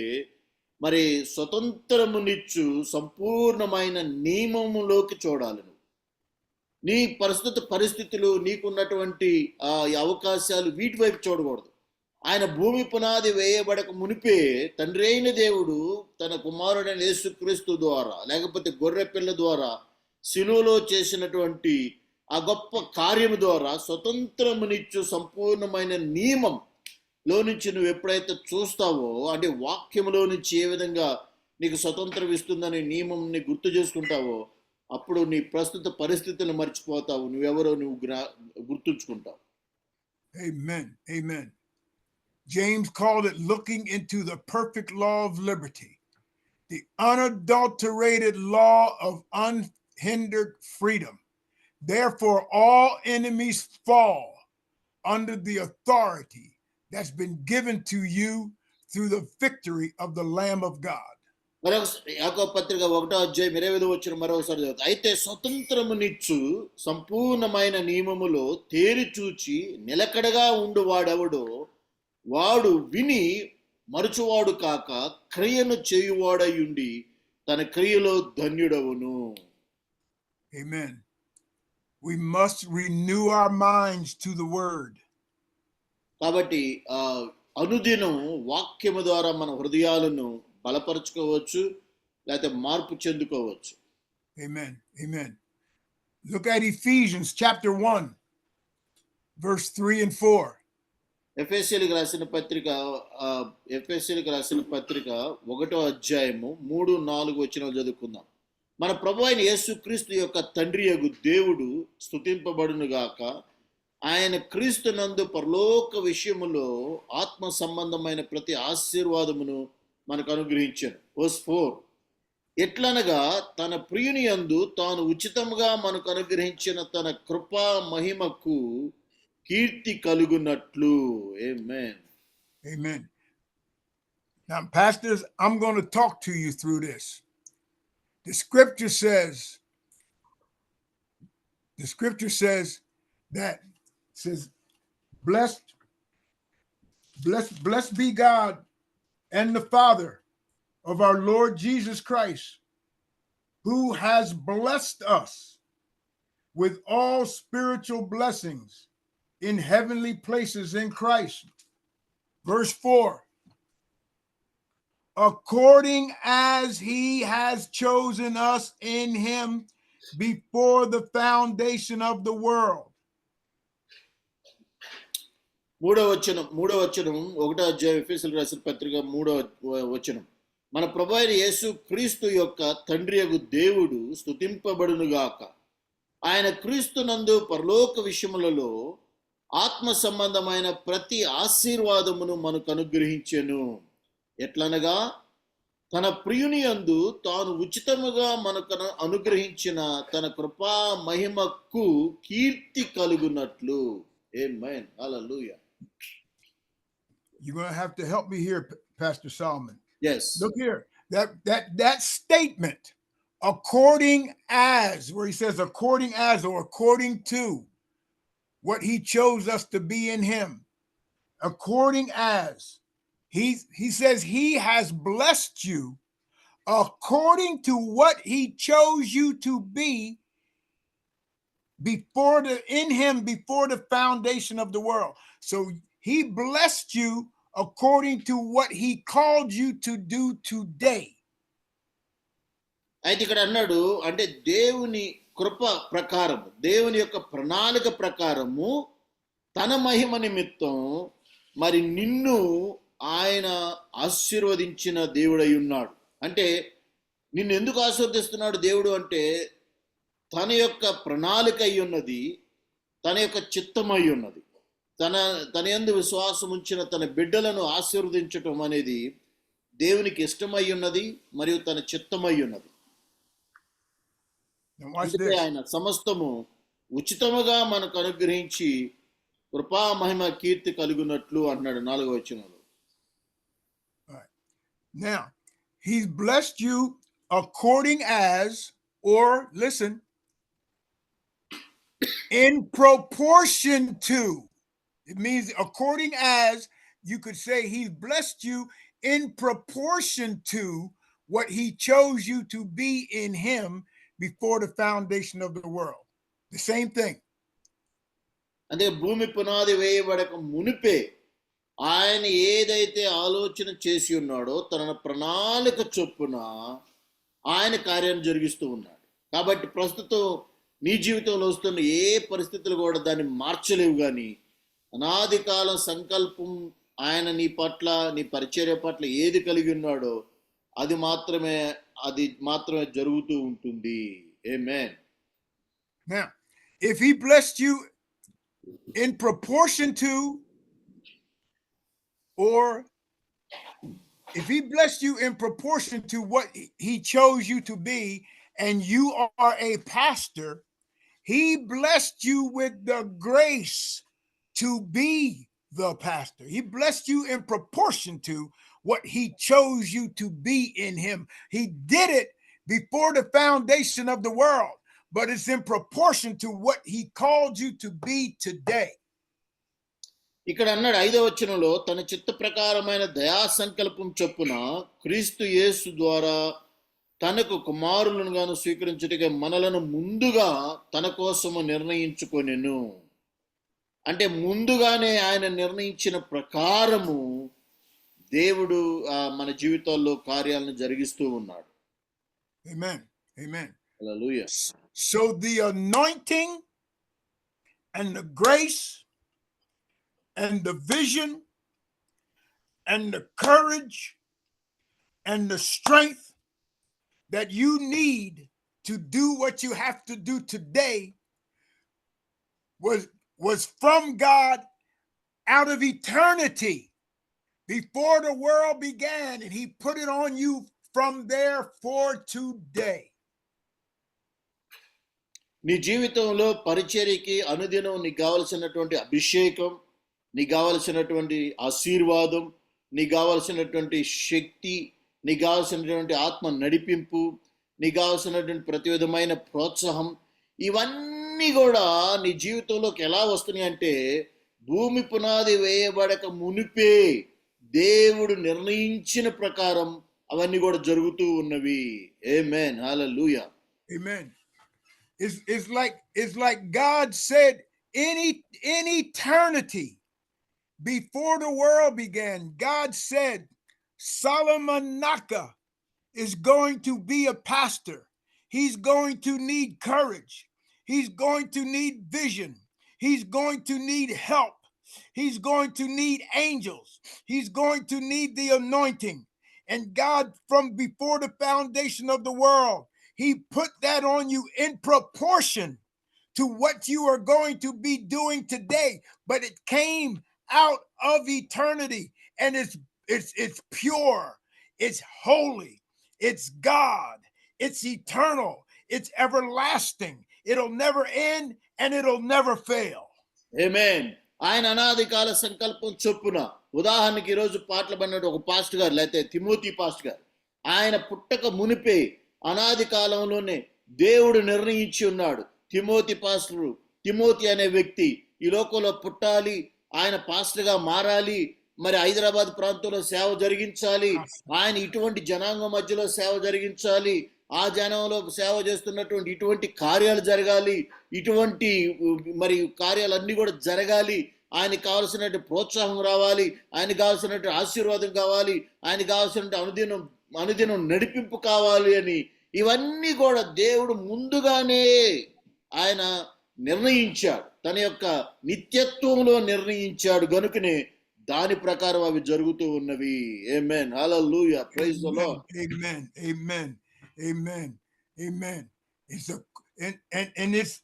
మరి స్వతంత్రమునిచ్చు సంపూర్ణమైన నియమములోకి చూడాలి. నీ పరిస్థితులు నీకున్నటువంటి అవకాశాలు వీటి వైపు చూడకూడదు. ఆయన భూమి పునాది వేయబడక మునిపే తండ్రి అయిన దేవుడు తన కుమారుడైన యేసుక్రీస్తు ద్వారా లేకపోతే గొర్రె పిల్ల ద్వారా శిలువలో చేసినటువంటి ఆ గొప్ప కార్యము ద్వారా స్వతంత్రమునిచ్చు సంపూర్ణమైన నియమం లో నుంచి నువ్వు ఎప్పుడైతే చూస్తావో అంటే వాక్యములో నుంచి ఏ విధంగా నీకు స్వతంత్రం ఇస్తుందనే నియమంని గుర్తు చేసుకుంటావో అప్పుడు నీ ప్రస్తుత పరిస్థితులను మర్చిపోతావు, నువ్వెవరో నువ్వు గుర్తుంచుకుంటావు.
Amen. Amen. James called it looking into the perfect law of liberty, the unadulterated law of unhindered freedom. Therefore, all enemies fall under the authority that's been given to you through the victory of the Lamb of God.
యాకోబు పత్రిక 1:25 మరోసారి చదువుతా. అయితే స్వతంత్రమునిచ్చు సంపూర్ణమైన నియమములో తేరి చూచి నిలకడగా ఉండు వాడెవడో వాడు విని మరుచువాడు కాక క్రియను చేయువాడై ఉండి తన క్రియలో ధన్యుడవును.
Amen. We must renew our minds to the word.
కాబట్టి అనుదినం వాక్యము ద్వారా మన హృదయాలను బలపరుచుకోవచ్చు లేకపోతే మార్పు చెందుకోవచ్చు.
Amen. Amen. Look at Ephesians chapter 1 verse 3 and 4.
ఎఫెసీయులకు రాసిన పత్రిక 1:3-4 చదువుకుందాం. మన ప్రభు అయిన యేసుక్రీస్తు యొక్క తండ్రి యగు దేవుడు స్తుతింపబడును గాక. ఆయన క్రీస్తు నందు పరలోక విషయములో ఆత్మ సంబంధమైన ప్రతి ఆశీర్వాదమును మనకు అనుగ్రహించాను. వర్స్ 4 ఎట్లనగా తన ప్రియుని యందు తాను ఉచితంగా మనకు అనుగ్రహించిన తన కృపా మహిమకు కీర్తి కలుగునట్లు. Amen.
Amen. Now, pastors, I'm going to talk to you through this. The scripture says that blessed be God and the Father of our Lord Jesus Christ, who has blessed us with all spiritual blessings in heavenly places in Christ. Verse 4. according as he has chosen us in him before the foundation of the world.
మూడో వచనం 1వ అధ్యాయం ఎఫెసీయులకు రాసిన పత్రిక 3వ వచనం. మన ప్రభు అయిన యేసు క్రీస్తు యొక్క తండ్రియగు దేవుడు స్తుతింపబడునుగాక. ఆయన క్రీస్తునందు పరలోక విషయములలో ఆత్మ సంబంధమైన ప్రతి ఆశీర్వాదమును మనకు అనుగ్రహించెను. ఎట్లనగా తన ప్రియుని యందు తాను ఉచితముగా మనకు అనుగ్రహించిన తన కృపా మహిమకు కీర్తి కలుగునట్లు. ఆమేన్. హల్లెలూయా.
You're going to have to help me here, Pastor Solomon.
Yes.
Look here. That statement, according as, where he says according as or according to what he chose us to be in him, according as he says he has blessed you according to what he chose you to be in him before the foundation of the world. So he blessed you according to what he called you to do today.
అయితే ఇక్కడ అన్నాడు, అంటే దేవుని కృప ప్రకారం, దేవుని యొక్క ప్రణాళిక ప్రకారము తన మహిమ నిమిత్తం మరి నిన్ను ఆయన ఆశీర్వదించిన దేవుడై ఉన్నాడు. అంటే నిన్ను ఎందుకు ఆశీర్వదిస్తున్నాడు దేవుడు అంటే తన యొక్క ప్రణాళిక అయి ఉన్నది, తన యొక్క చిత్తమై ఉన్నది. తన యందు విశ్వాసం ఉంచిన తన బిడ్డలను ఆశీర్వదించటం అనేది దేవునికి ఇష్టమై ఉన్నది మరియు తన చిత్తమై ఉన్నది. అందుకే ఆయన సమస్తము ఉచితముగా మనకు అనుగ్రహించి కృపా మహిమ కీర్తి కలుగునట్లు అన్నాడు 4వ వచనంలో.
Now, he's blessed you according as, or listen, in proportion to. It means according as, you could say he's blessed you in proportion to what he chose you to be in him before the foundation of the world. The same thing.
అంటే భూమి పునాది వేయబడక మునిపే ఆయన ఏదైతే ఆలోచన చేసి ఉన్నాడో తన ప్రణాళిక చొప్పున ఆయన కార్యాన్ని జరిగిస్తూ ఉన్నాడు. కాబట్టి ప్రస్తుతం నీ జీవితంలో వస్తున్న ఏ పరిస్థితులు కూడా దాన్ని మార్చలేవు. కానీ అనాది కాలం సంకల్పం ఆయన నీ పట్ల, నీ పరిచర్య పట్ల ఏది కలిగి ఉన్నాడో అది మాత్రమే జరుగుతూ ఉంటుంది. ఆమేన్.
Now, if he blessed you in proportion to, or if he blessed you in proportion to what he chose you to be, and you are a pastor, he blessed you with the grace to be the pastor. He blessed you in proportion to what he chose you to be in him. He did it before the foundation of the world, but it's in proportion to what he called you to be today.
ఇక్కడ అన్నాడు 5వ వచనంలో, తన చిత్త ప్రకారమైన దయా సంకల్పం చొప్పున క్రీస్తు యేసు ద్వారా తనకు కుమారులను గాను స్వీకరించుటకే మనలను ముందుగా తన కోసము నిర్ణయించుకొనెను. అంటే ముందుగానే ఆయన నిర్ణయించిన ప్రకారము దేవుడు మన జీవితాల్లో కార్యాలను జరిగిస్తూ ఉన్నాడు.
Amen. Amen.
Hallelujah.
So the anointing and the grace and the vision and the courage and the strength that you need to do what you have to do today was from God out of eternity before the world began, and he put it on you from there for today.
నీ జీవితంలో పరిచర్యకి అనుదినం నీకు కావలసినటువంటి అభిషేకం, నీకు కావలసినటువంటి ఆశీర్వాదం, నీకు కావలసినటువంటి శక్తి, నీకు కావలసినటువంటి ఆత్మ నడిపింపు, నీకు కావలసినటువంటి ప్రతి విధమైన ప్రోత్సాహం, ఇవన్నీ కూడా నీ జీవితంలోకి ఎలా వస్తున్నాయి అంటే భూమి పునాది వేయబడక మునిపే దేవుడు నిర్ణయించిన ప్రకారం అవన్నీ కూడా జరుగుతూ ఉన్నవి. ఆమేన్. హల్లెలూయా.
Amen. It's like God said in eternity before the world began, God said Solomon Naka is going to be a pastor. He's going to need courage. He's going to need vision. He's going to need help. He's going to need angels. He's going to need the anointing. And God, from before the foundation of the world, He put that on you in proportion to what you are going to be doing today. But it came out of eternity, and it's pure, it's holy, it's God, it's eternal, it's everlasting. It'll never end and it'll never fail.
Amen. ఆయన అనాది కాల సంకల్పం చొప్పున ఉదాహరణకి ఈరోజు పాటలు పడినట్టు ఒక పాస్ట్ గారు లేకపోతే తిమోతి పాస్ట్ గారు ఆయన పుట్టక మునిపే అనాది కాలంలోనే దేవుడు నిర్ణయించి ఉన్నాడు. తిమోతి అనే వ్యక్తి ఈ లోకంలో పుట్టాలి, ఆయన పాస్టర్గా మారాలి, మరి హైదరాబాద్ ప్రాంతంలో సేవ జరిగించాలి, ఆయన ఇటువంటి జనాంగం మధ్యలో సేవ జరిగించాలి, ఆ జనంలో సేవ చేస్తున్నటువంటి ఇటువంటి కార్యాలు జరగాలి, ఇటువంటి మరి కార్యాలన్నీ కూడా జరగాలి, ఆయనకు కావాల్సినట్టు ప్రోత్సాహం రావాలి, ఆయనకు కావాల్సినట్టు ఆశీర్వాదం కావాలి, ఆయనకు కావాల్సినట్టు అనుదినం నడిపింపు కావాలి అని ఇవన్నీ కూడా దేవుడు ముందుగానే ఆయన నిర్ణయించాడు, తన యొక్క నిత్యత్వంలో నిర్ణయించాడు గనుకనే దాని ప్రకారం అవి జరుగుతూ ఉన్నవి. ఆమేన్. హల్లెలూయా. Praise the lord.
Amen. Amen. Amen. Amen. It's a and it's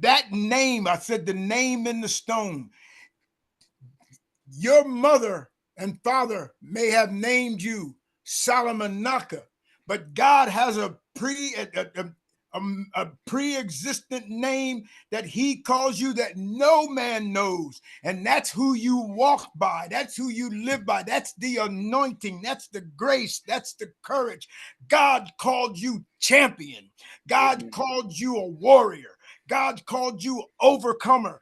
that name. I said the name in the stone. Your mother and father may have named you Solomon Naka, but God has a pre-existent name that He calls you that no man knows, and that's who you walk by, that's who you live by, that's the anointing, that's the grace, that's the courage. God called you champion. God called you a warrior. God called you overcomer.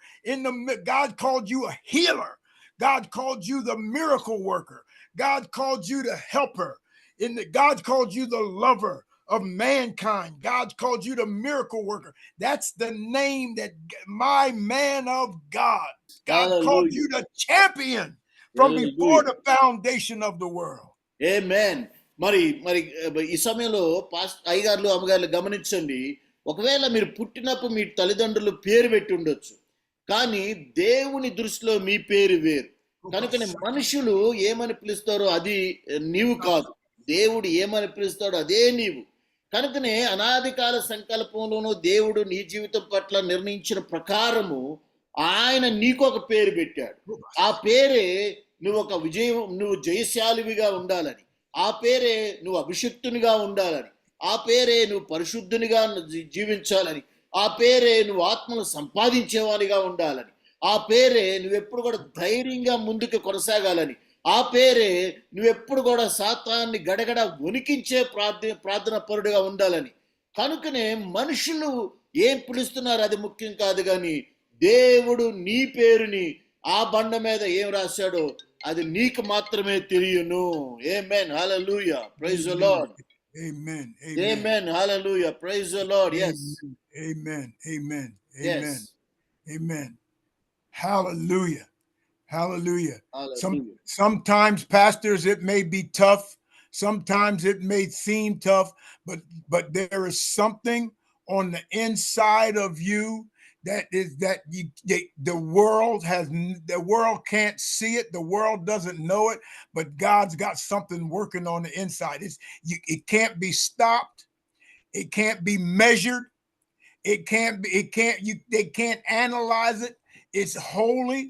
God called you a healer. God called you the miracle worker. God called you the helper. God called you the lover of mankind. God called you the miracle worker. That's the name that my man of God. God called you the champion from before the foundation of the world.
Amen. మరి ఈ సమయంలో అయ్యగారులు అమ్మగారులు గమనించండి, ఒకవేళ మీరు పుట్టినప్పుడు మీ తల్లిదండ్రులు పేరు పెట్టి ఉండొచ్చు, కానీ దేవుని దృష్టిలో మీ పేరు వేరు. కనుకనే మనుషులు ఏమని పిలుస్తారో అది నీవు కాదు, దేవుడు ఏమని పిలుస్తాడో అదే నీవు. కనుకనే అనాది కాల సంకల్పంలోనూ దేవుడు నీ జీవితం పట్ల నిర్ణయించిన ప్రకారము ఆయన నీకు ఒక పేరు పెట్టాడు. ఆ పేరే నువ్వు జయశాలివిగా ఉండాలని, ఆ పేరే నువ్వు అభిషిక్తునిగా ఉండాలని, ఆ పేరే నువ్వు పరిశుద్ధునిగా జీవించాలని, ఆ పేరే నువ్వు ఆత్మను సంపాదించేవానిగా ఉండాలని, ఆ పేరే నువ్వెప్పుడు కూడా ధైర్యంగా ముందుకు కొనసాగాలని, ఆ పేరే నువ్వెప్పుడు కూడా సాతాన్ని గడగడ వణికించే ప్రార్థన పరుడుగా ఉండాలని. కనుకనే మనుషులు ఏం పిలుస్తున్నారు అది ముఖ్యం కాదు, కానీ దేవుడు నీ పేరుని ఆ బండ మీద ఏం రాశాడో అది నీకు మాత్రమే తెలియను. ఆమేన్. హల్లెలూయా. Praise the lord.
Amen.
Amen. Hallelujah. Praise the Lord. Yes.
Amen. Amen. Amen.
Yes.
Amen. Hallelujah. Hallelujah.
Hallelujah.
Sometimes, pastors, it may be tough. Sometimes it may seem tough, but there is something on the inside of you the world can't see it, the world doesn't know it, but God's got something working on the inside. It can't be stopped, it can't be measured, they can't analyze it. It's holy,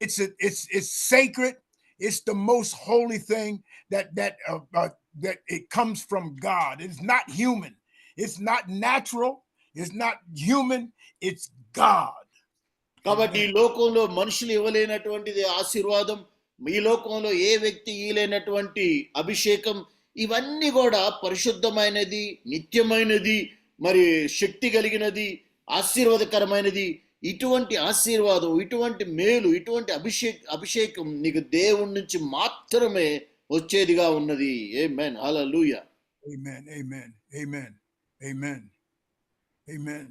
it's sacred, it's the most holy thing that it comes from God. It's not human, it's not natural, it's not human, it's God.
కాబట్టి ఈ లోకంలో మనుషులు ఇవ్వలేనటువంటిది ఆశీర్వాదం, ఈ లోకంలో ఏ వ్యక్తి ఇవ్వలేనటువంటి అభిషేకం, ఇవన్నీ కూడా పరిశుద్ధమైనది, నిత్యమైనది, మరి శక్తి కలిగినది, ఆశీర్వాదకరమైనది. ఇటువంటి ఆశీర్వాదం, ఇటువంటి మేలు, ఇటువంటి అభిషేకం నీకు దేవుడి నుంచి మాత్రమే వచ్చేదిగా ఉన్నది. Amen. Hallelujah.
Amen. Amen. Amen. Amen. Amen.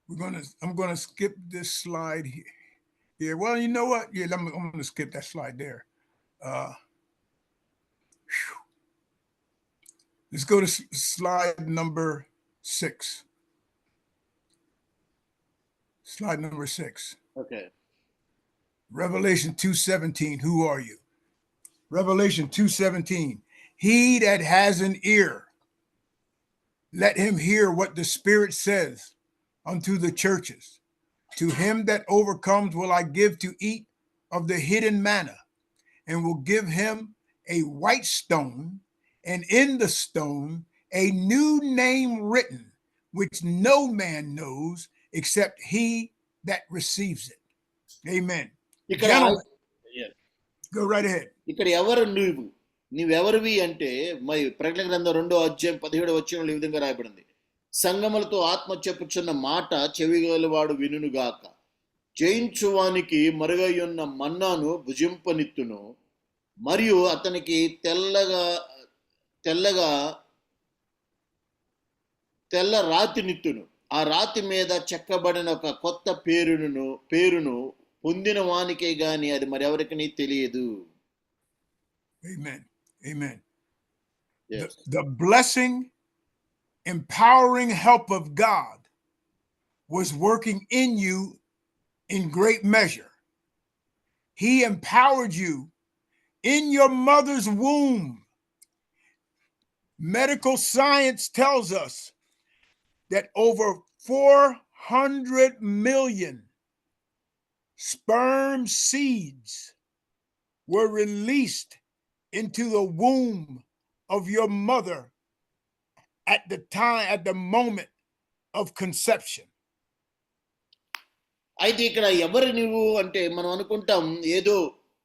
I'm going to skip this slide here. Yeah, well, you know what? Yeah, I'm going to skip that slide there. Whew. Let's go to slide number 6. Slide number 6.
Okay.
Revelation 2:17. Who are you? Revelation 2:17. He that has an ear, let him hear what the Spirit says unto the churches. To him that overcomes will I give to eat of the hidden manna, and will give him a white stone, and in the stone a new name written, which no man knows except he that receives it. Amen.
ఇక్కడ
Gentlemen,
Yeah.
go right ahead.
ఇక్కడ ఎవరు నీవెవరివి అంటే మరి ప్రకటన గ్రంథం 2:17 ఈ విధంగా రాయబడింది. సంగములతో ఆత్మ చెప్పుచున్న మాట చెవిగలవాడు వినుగాక. జయించువానికి మరుగయ్యున్న మన్నాను భుజింపనిత్తును, మరియు అతనికి తెల్ల రాతినిత్తును. ఆ రాతి మీద చెక్కబడిన ఒక కొత్త పేరును పొందిన వానికే గాని అది మరెవరికి తెలియదు.
Amen. Amen.
Yes.
The blessing, empowering help of God was working in you in great measure. He empowered you in your mother's womb. Medical science tells us that over 400 million sperm seeds were released into the womb of your mother at the moment of conception.
అయితే ఇక్కడ ఎవరు నువ్వు అంటే మనం అనుకుంటాం ఏదో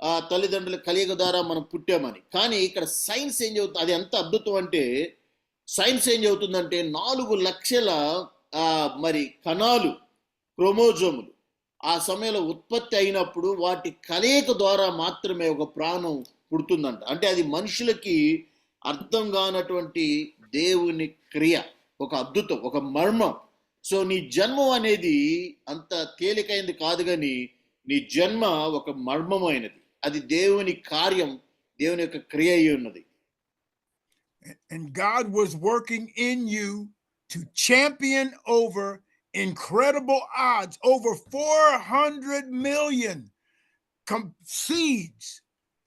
ఆ తల్లిదండ్రుల కలియక ద్వారా మనం పుట్టామని. కానీ ఇక్కడ సైన్స్ ఏం చెబుతుంది, అది ఎంత అద్భుతం అంటే సైన్స్ ఏం చెబుతుందంటే 4 లక్షల మరి కణాలు, క్రోమోజోములు ఆ సమయంలో ఉత్పత్తి అయినప్పుడు వాటి కలయిక ద్వారా మాత్రమే ఒక ప్రాణం పుడుతుందంట. అంటే అది మనుషులకి అర్థం కానటువంటి దేవుని క్రియ, ఒక అద్భుతం, ఒక మర్మం. సో నీ జన్మం అనేది అంత తేలికైంది కాదు, కానీ నీ జన్మ ఒక మర్మమైనది. అది దేవుని కార్యం, దేవుని యొక్క క్రియ అయి ఉన్నది.
And God was working in you to champion over incredible odds, over 400 million seeds,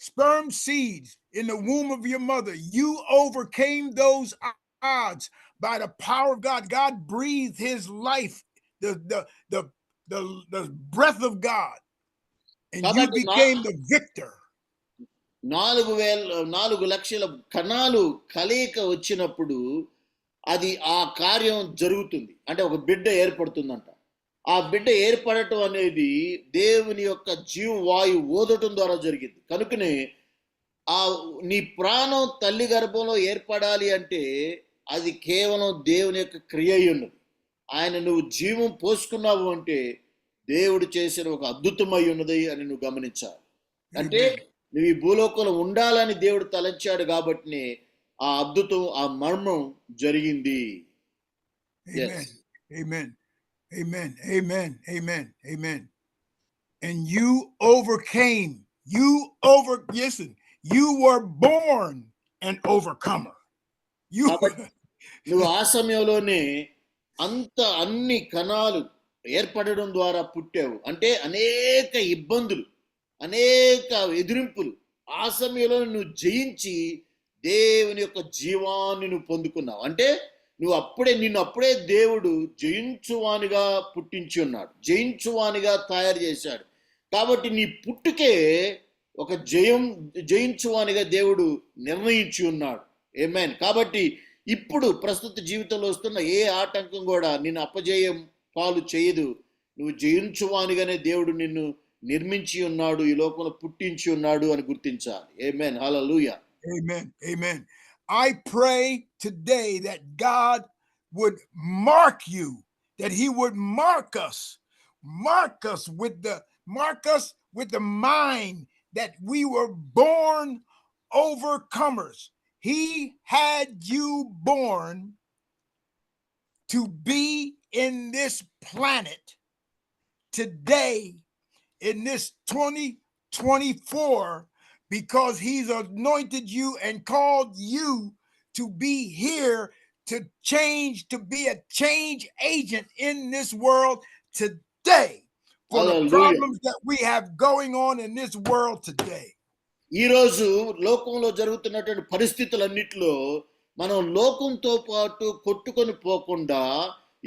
sperm seeds in the womb of your mother. You overcame those odds by the power of God. God breathed his life, the breath of God, and you became the victor.
4 లక్షల కణాలు కలయిక వచ్చినప్పుడు అది ఆ కార్యం జరుగుతుంది. అంటే ఒక బిడ్డ ఏర్పడుతుందంట. ఆ బిడ్డ ఏర్పడటం అనేది దేవుని యొక్క జీవవాయువు ఓదటం ద్వారా జరిగింది. కనుకనే నీ ప్రాణం తల్లి గర్భంలో ఏర్పడాలి అంటే అది కేవలం దేవుని యొక్క క్రియ అయి ఉన్నది. ఆయన నువ్వు జీవం పోసుకున్నావు అంటే దేవుడు చేసిన ఒక అద్భుతమై ఉన్నది అని నువ్వు గమనించాలి. అంటే నువ్వు ఈ భూలోకంలో ఉండాలని దేవుడు తలంచాడు కాబట్టి ఆ అద్భుతం, ఆ మర్మం జరిగింది.
Amen. Amen. Amen. Amen. Amen. Amen. And you overcame. Listen, you were born an overcomer.
నువ్వు ఆ సమయంలోనే అన్ని కణాలు ఏర్పడడం ద్వారా పుట్టావు. అంటే అనేక ఇబ్బందులు, అనేక ఎదిరింపులు ఆ సమయంలో నువ్వు జయించి దేవుని యొక్క జీవాన్ని నువ్వు పొందుకున్నావు. అంటే నిన్ను అప్పుడే దేవుడు జయించువానిగా పుట్టించి ఉన్నాడు, జయించువానిగా తయారు చేశాడు. కాబట్టి నీ పుట్టుకే ఒక జయించువానిగా దేవుడు నిర్ణయించి ఉన్నాడు. ఆమేన్. కాబట్టి ఇప్పుడు ప్రస్తుత జీవితంలో వస్తున్న ఏ ఆటంకం కూడా నిన్ను అపజయం పాలు చేయదు. నువ్వు జయించువానిగానే దేవుడు నిన్ను నిర్మించి ఉన్నాడు, ఈ లోకంలో పుట్టించి ఉన్నాడు అని గుర్తించాలి. ఆమేన్. హల్లెలూయా.
Amen. Amen. I pray today that God would mark you, that he would mark us with the mind that we were born overcomers. He had you born to be in this planet today in this 2024 because he's anointed you and called you to be here to change, to be a change agent in this world today for the
Hallelujah.
problems that we have going on in this world today.
ఈరోజు లోకంలో జరుగుతున్నటువంటి పరిస్థితులన్నిటిలో మనం లోకంతో పాటు కొట్టుకొని పోకుండా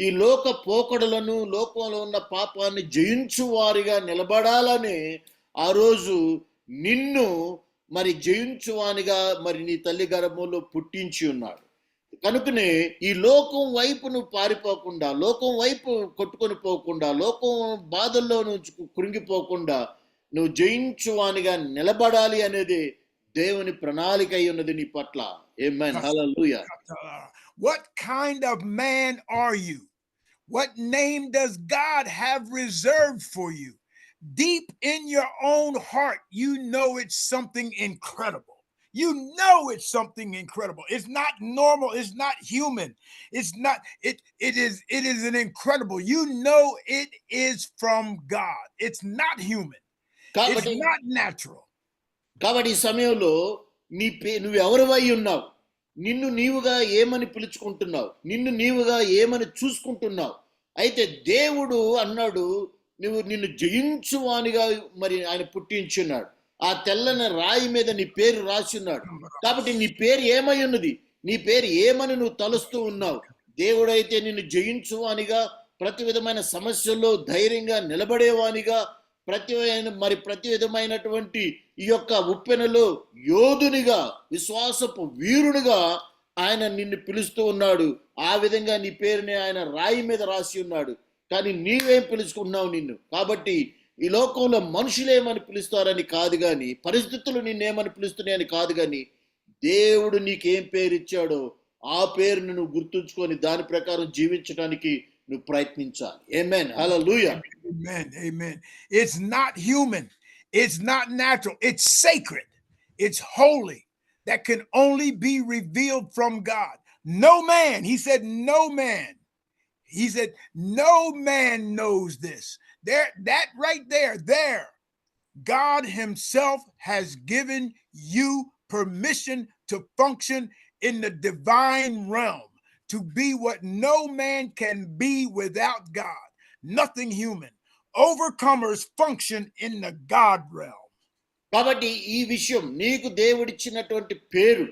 ఈ లోక పోకడలను, లోకంలో ఉన్న పాపాన్ని జయించు వారిగా నిలబడాలని ఆ రోజు నిన్ను మరి జయించువానిగా మరి నీ తల్లి గర్భంలో పుట్టించి ఉన్నాడు. కనుకనే ఈ లోకం వైపు నువ్వు పారిపోకుండా, లోకం వైపు కొట్టుకొని పోకుండా, లోకం బాధల్లో నుంచి కృంగిపోకుండా నువ్వు జయించువానిగా నిలబడాలి అనేది దేవుని ప్రణాళిక అయి ఉన్నది నీ పట్ల. ఆమేన్. హల్లెలూయా.
What kind of man are you? What name does God have reserved for you? Deep in your own heart, you know it's something incredible. You know it's something incredible. It's not normal. It's not human. It's not, it is an incredible. You know it is from God. It's not human. It's
కాబట్టి
not natural.
కాబట్టి ఈ సమయంలో నువ్వు ఎవరివై ఉన్నావు, నిన్ను నీవుగా ఏమని పిలుచుకుంటున్నావు, నిన్ను నీవుగా ఏమని చూసుకుంటున్నావు. అయితే దేవుడు అన్నాడు, నిన్ను జయించువానిగా మరి ఆయన పుట్టించున్నాడు. ఆ తెల్లని రాయి మీద నీ పేరు రాసి ఉన్నాడు. కాబట్టి నీ పేరు ఏమై ఉన్నది, నీ పేరు ఏమని నువ్వు తలుస్తూ ఉన్నావు. దేవుడైతే నిన్ను జయించువానిగా, ప్రతి విధమైన సమస్యల్లో ధైర్యంగా నిలబడేవానిగా, ప్రతి విధమైనటువంటి ఈ యొక్క ఉప్పెనలో యోధునిగా, విశ్వాసపు వీరునిగా ఆయన నిన్ను పిలుస్తూ ఉన్నాడు. ఆ విధంగా నీ పేరుని ఆయన రాయి మీద రాసి ఉన్నాడు. కానీ నీవేం పిలుచుకున్నావు నిన్ను? కాబట్టి ఈ లోకంలో మనుషులేమని పిలుస్తారని కాదు కానీ, పరిస్థితులు నిన్నేమని పిలుస్తున్నాయని కాదు కానీ, దేవుడు నీకేం పేరు ఇచ్చాడో ఆ పేరును నువ్వు గుర్తుంచుకొని దాని ప్రకారం జీవించడానికి నువ్వు ప్రయత్నించాలి. ఆమేన్. హల్లెలూయా.
Amen. Amen. It's not human. It's not natural. It's sacred. It's holy. That can only be revealed from God. No man. He said, no man. He said, no man knows this. That right there. God himself has given you permission to function in the divine realm, to be what no man can be without God. Nothing human. Overcomers function in the God realm.
కాబట్టి ఈ విషయం, నీకు దేవుడిచ్చినటువంటి పేరు,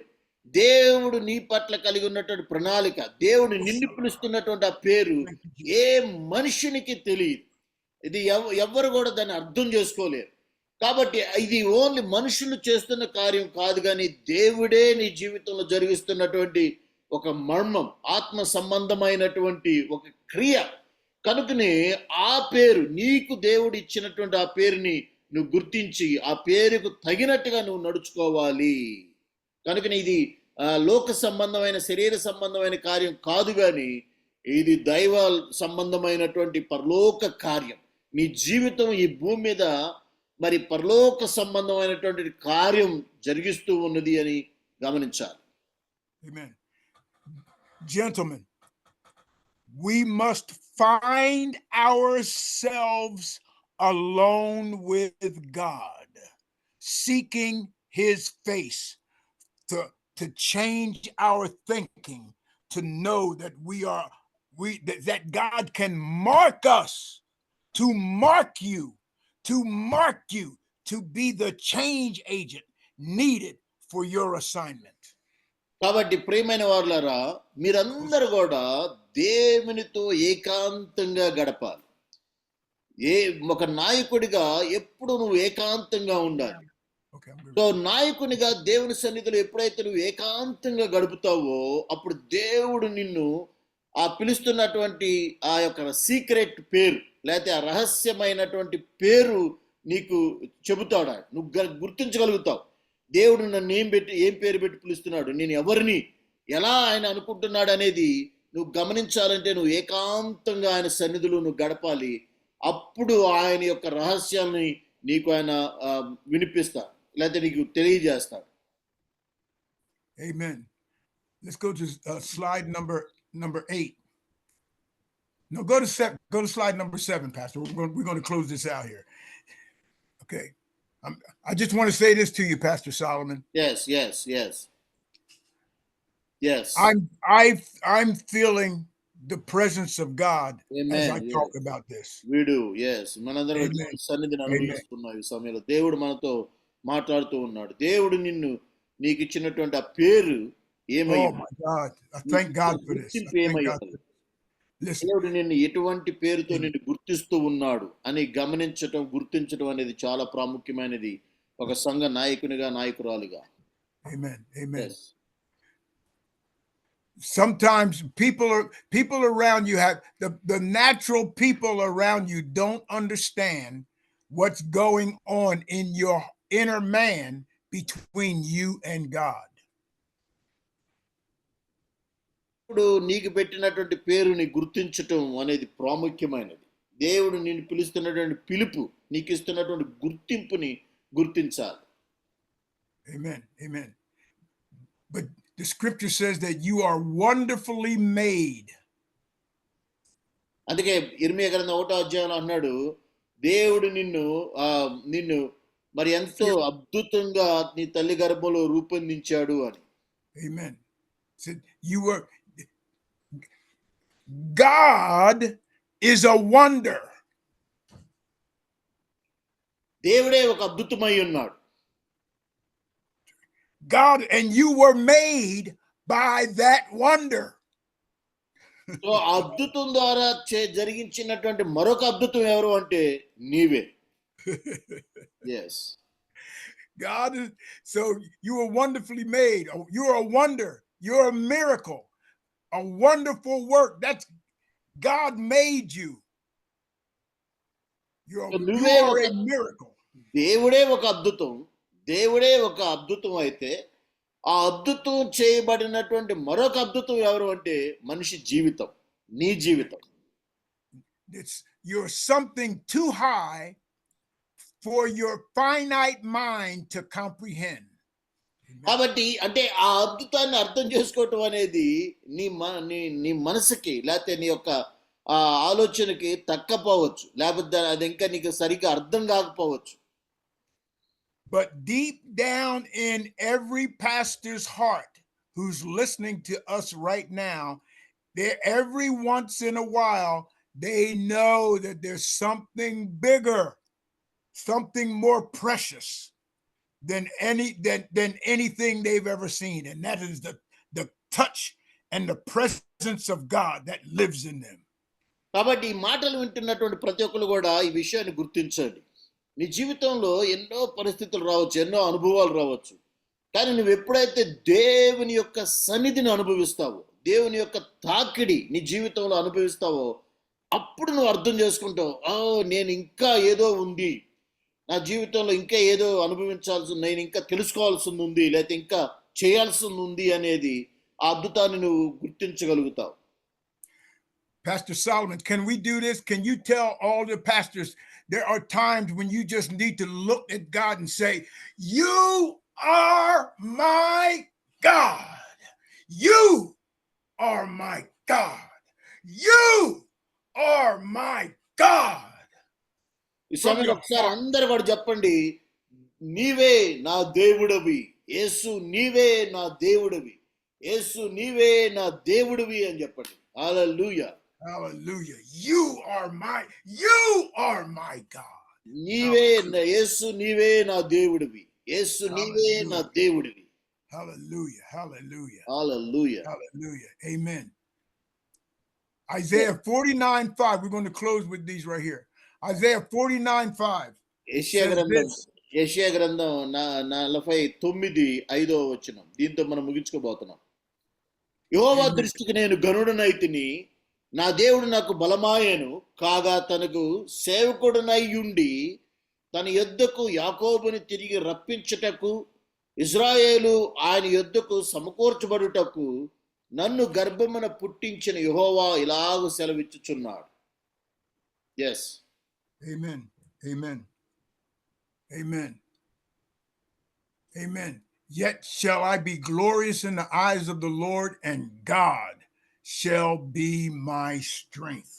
దేవుడు నీ పట్ల కలిగి ఉన్నటువంటి ప్రణాళిక, దేవుడు నిన్ను పిలుస్తున్నటువంటి ఆ పేరు ఏ మనుషునికి తెలియదు. ఇది ఎవ్వరు కూడా దాన్ని అర్థం చేసుకోలేరు. కాబట్టి ఇది ఓన్లీ మనుషులు చేస్తున్న కార్యం కాదు కానీ, దేవుడే నీ జీవితంలో జరిగిస్తున్నటువంటి ఒక మర్మం, ఆత్మ సంబంధమైనటువంటి ఒక క్రియ. కనుకనే ఆ పేరు, నీకు దేవుడు ఇచ్చినటువంటి ఆ పేరుని నువ్వు గుర్తించి ఆ పేరుకు తగినట్టుగా నువ్వు నడుచుకోవాలి. కనుకనే ఇది లోక సంబంధమైన, శరీర సంబంధమైన కార్యం కాదు కానీ ఇది దైవ సంబంధమైనటువంటి పరలోక కార్యం. నీ జీవితం ఈ భూమి మీద మరి పరలోక సంబంధమైనటువంటి కార్యం జరిగిస్తూ ఉన్నది అని గమనించాలి.
Amen. Gentlemen, we must find ourselves alone with God, seeking his face to change our thinking, to know that that God can mark us, to mark you, to be the change agent needed for your assignment.
కాబట్టి ప్రియమైన వారులారా, మీరందరూ కూడా దేవునితో ఏకాంతంగా గడపాలి. ఒక నాయకుడిగా ఎప్పుడు నువ్వు ఏకాంతంగా ఉండాలి. సో నాయకునిగా దేవుని సన్నిధిలో ఎప్పుడైతే నువ్వు ఏకాంతంగా గడుపుతావో అప్పుడు దేవుడు నిన్ను ఆ పిలుస్తున్నటువంటి ఆ యొక్క సీక్రెట్ పేరు, లేకపోతే ఆ రహస్యమైనటువంటి పేరు నీకు చెబుతాడు. నువ్వు గుర్తించగలుగుతావు. దేవుడు నన్ను ఏం పేరు పెట్టి పిలుస్తున్నాడు, నేను ఎవరిని, ఎలా ఆయన అనుకుంటున్నాడు అనేది నువ్వు గమనించాలంటే నువ్వు ఏకాంతంగా ఆయన సన్నిధిలో నువ్వు గడపాలి. అప్పుడు ఆయన యొక్క రహస్యాన్ని నీకు ఆయన వినిపిస్తాడు, లేకపోతే నీకు తెలియజేస్తాడు.
Amen. Let's go to slide number 8. No, go to slide number 7, Pastor. We're going to close this out here. Okay. I just want to say this to you, Pastor Solomon.
Yes, yes, yes, yes.
I'm feeling the presence of God as
Amen.
I
Yes.
talk about this.
We do. Yes. మనందరం
Amen.
దేవుని సన్నిధిని
Amen.
అనుభవిస్తున్నాం ఈ సమయంలో. దేవుడు మనతో మాట్లాడుతూ ఉన్నాడు. దేవుడు నీకు ఇచ్చినటువంటి ఆ పేరు ఏమై
Oh my God. I thank God for this.
గుర్తింపు
I thank
ఏమై
God
ఉన్నది?
for this. Listen,
దేవుడు నిన్ను ఎటువంటి పేరుతో నిన్ను గుర్తిస్తూ ఉన్నాడు అని గుర్తించడం అనేది చాలా ప్రాముఖ్యమైనది ఒక సంఘ నాయకునిగా నాయకురాలుగా.
amen. Amen.
Yes.
Sometimes people around you have the natural people around you don't understand what's going on in your inner man between you and God.
దేవుడు నీకు పెట్టినటువంటి పేరుని గుర్తించటం అనేది ప్రాముఖ్యమైనది. దేవుడు నిన్ను పిలుస్తున్నటువంటి పిలుపు, నీకు ఇస్తున్నటువంటి గుర్తింపుని గుర్తించాలి.
Amen. Amen. But the scripture says that you are wonderfully made.
అందుకే ఇర్మియా గ్రంథం 1వ అధ్యాయంలో అన్నాడు, దేవుడు నిన్ను మరి ఎంతో అద్భుతంగా నీ తల్లి గర్భంలో రూపొందించాడు అని.
Amen. Said you were God is a wonder.
దేవుడే ఒక అద్భుతమై ఉన్నాడు.
God, and you were made by that wonder.
So అద్భుతం ద్వారా జరిగించినటువంటి మరొక అద్భుతం ఎవరు అంటే నీవే. Yes.
God is, so you were wonderfully made. You're a wonder. You're a miracle. A wonderful work. That's God made you. You are a miracle.
దేవుడే ఒక అద్భుతం. దేవుడే ఒక అద్భుతం అయితే ఆ అద్భుతం చేయబడినటువంటి మరొక అద్భుతం ఎవరు అంటే మనిషి జీవితం, నీ జీవితం.
You're something too high for your finite mind to comprehend.
కాబట్టి అంటే ఆ అద్భుతాన్ని అర్థం చేసుకోవటం అనేది నీ మనసుకి లేకపోతే నీ యొక్క ఆ ఆలోచనకి తక్కపోవచ్చు, లేకపోతే అది ఇంకా నీకు సరిగ్గా అర్థం కాకపోవచ్చు.
But deep down in every pastor's heart who's listening to us right now, every once in a while, they know that there's something bigger, something more precious than anything they've ever seen. And that is the touch and the presence of God that lives in them.
కాబట్టి ఈ మాటలు వింటున్నటువంటి ప్రతి ఒక్కరు కూడా ఈ విషయాన్ని గుర్తించండి. నీ జీవితంలో ఎన్నో పరిస్థితులు రావచ్చు, ఎన్నో అనుభవాలు రావచ్చు. కానీ నువ్వు ఎప్పుడైతే దేవుని యొక్క సన్నిధిని అనుభవిస్తావో, దేవుని యొక్క తాకిడి నీ జీవితంలో అనుభవిస్తావో, అప్పుడు నువ్వు అర్థం చేసుకుంటావు, నేను ఇంకా ఏదో ఉంది నా జీవితంలో, ఇంకా ఏదో అనుభవించాల్సింది, నేను ఇంకా తెలుసుకోవాల్సింది ఉంది, లేకపోతే ఇంకా చేయాల్సింది ఉంది అనేది ఆ అద్భుతాన్ని నువ్వు గుర్తించగలుగుతావు.
Pastor Solomon, can we do this? Can you tell all the pastors there are times when you just need to look at God and say, you are my God. You are my God. You are my God.
ఈ సమయంలో ఒకసారి అందరు కూడా చెప్పండి, నీవే నా దేవుడివి, యేసు నీవే నా దేవుడివి, యేసు నీవే నా దేవుడివి అని చెప్పండి. హల్లెలూయా.
Hallelujah. You are my God.
నీవే యేసు నీవే నా దేవుడివి, యేసు నీవే నా దేవుడివి.
Hallelujah. Hallelujah.
Hallelujah.
Hallelujah. Amen. Isaiah 49:5. We're going to close with these right here. Isaiah 49:5.
యెషయా గ్రంథం 49:5వ వచనం. దీంతో మనం ముగించుకోబోతున్నాం. యెహోవా దృష్టికి నేను ఘనుడనైతిని, నా దేవుడు నాకు బలమాయను, కాగా తనకు సేవకుడనై ఉండి తన యొద్దకు యాకోబుని తిరిగి రప్పించుటకు, ఇజ్రాయేలు ఆయన యొద్దకు సమకూర్చబడుటకు నన్ను గర్భమున పుట్టించిన యెహోవా ఇలాగ సెలవిచ్చుచున్నాడు. Yes.
Amen. Amen. Amen. Amen. Yet shall I be glorious in the eyes of the Lord, and God shall be my strength.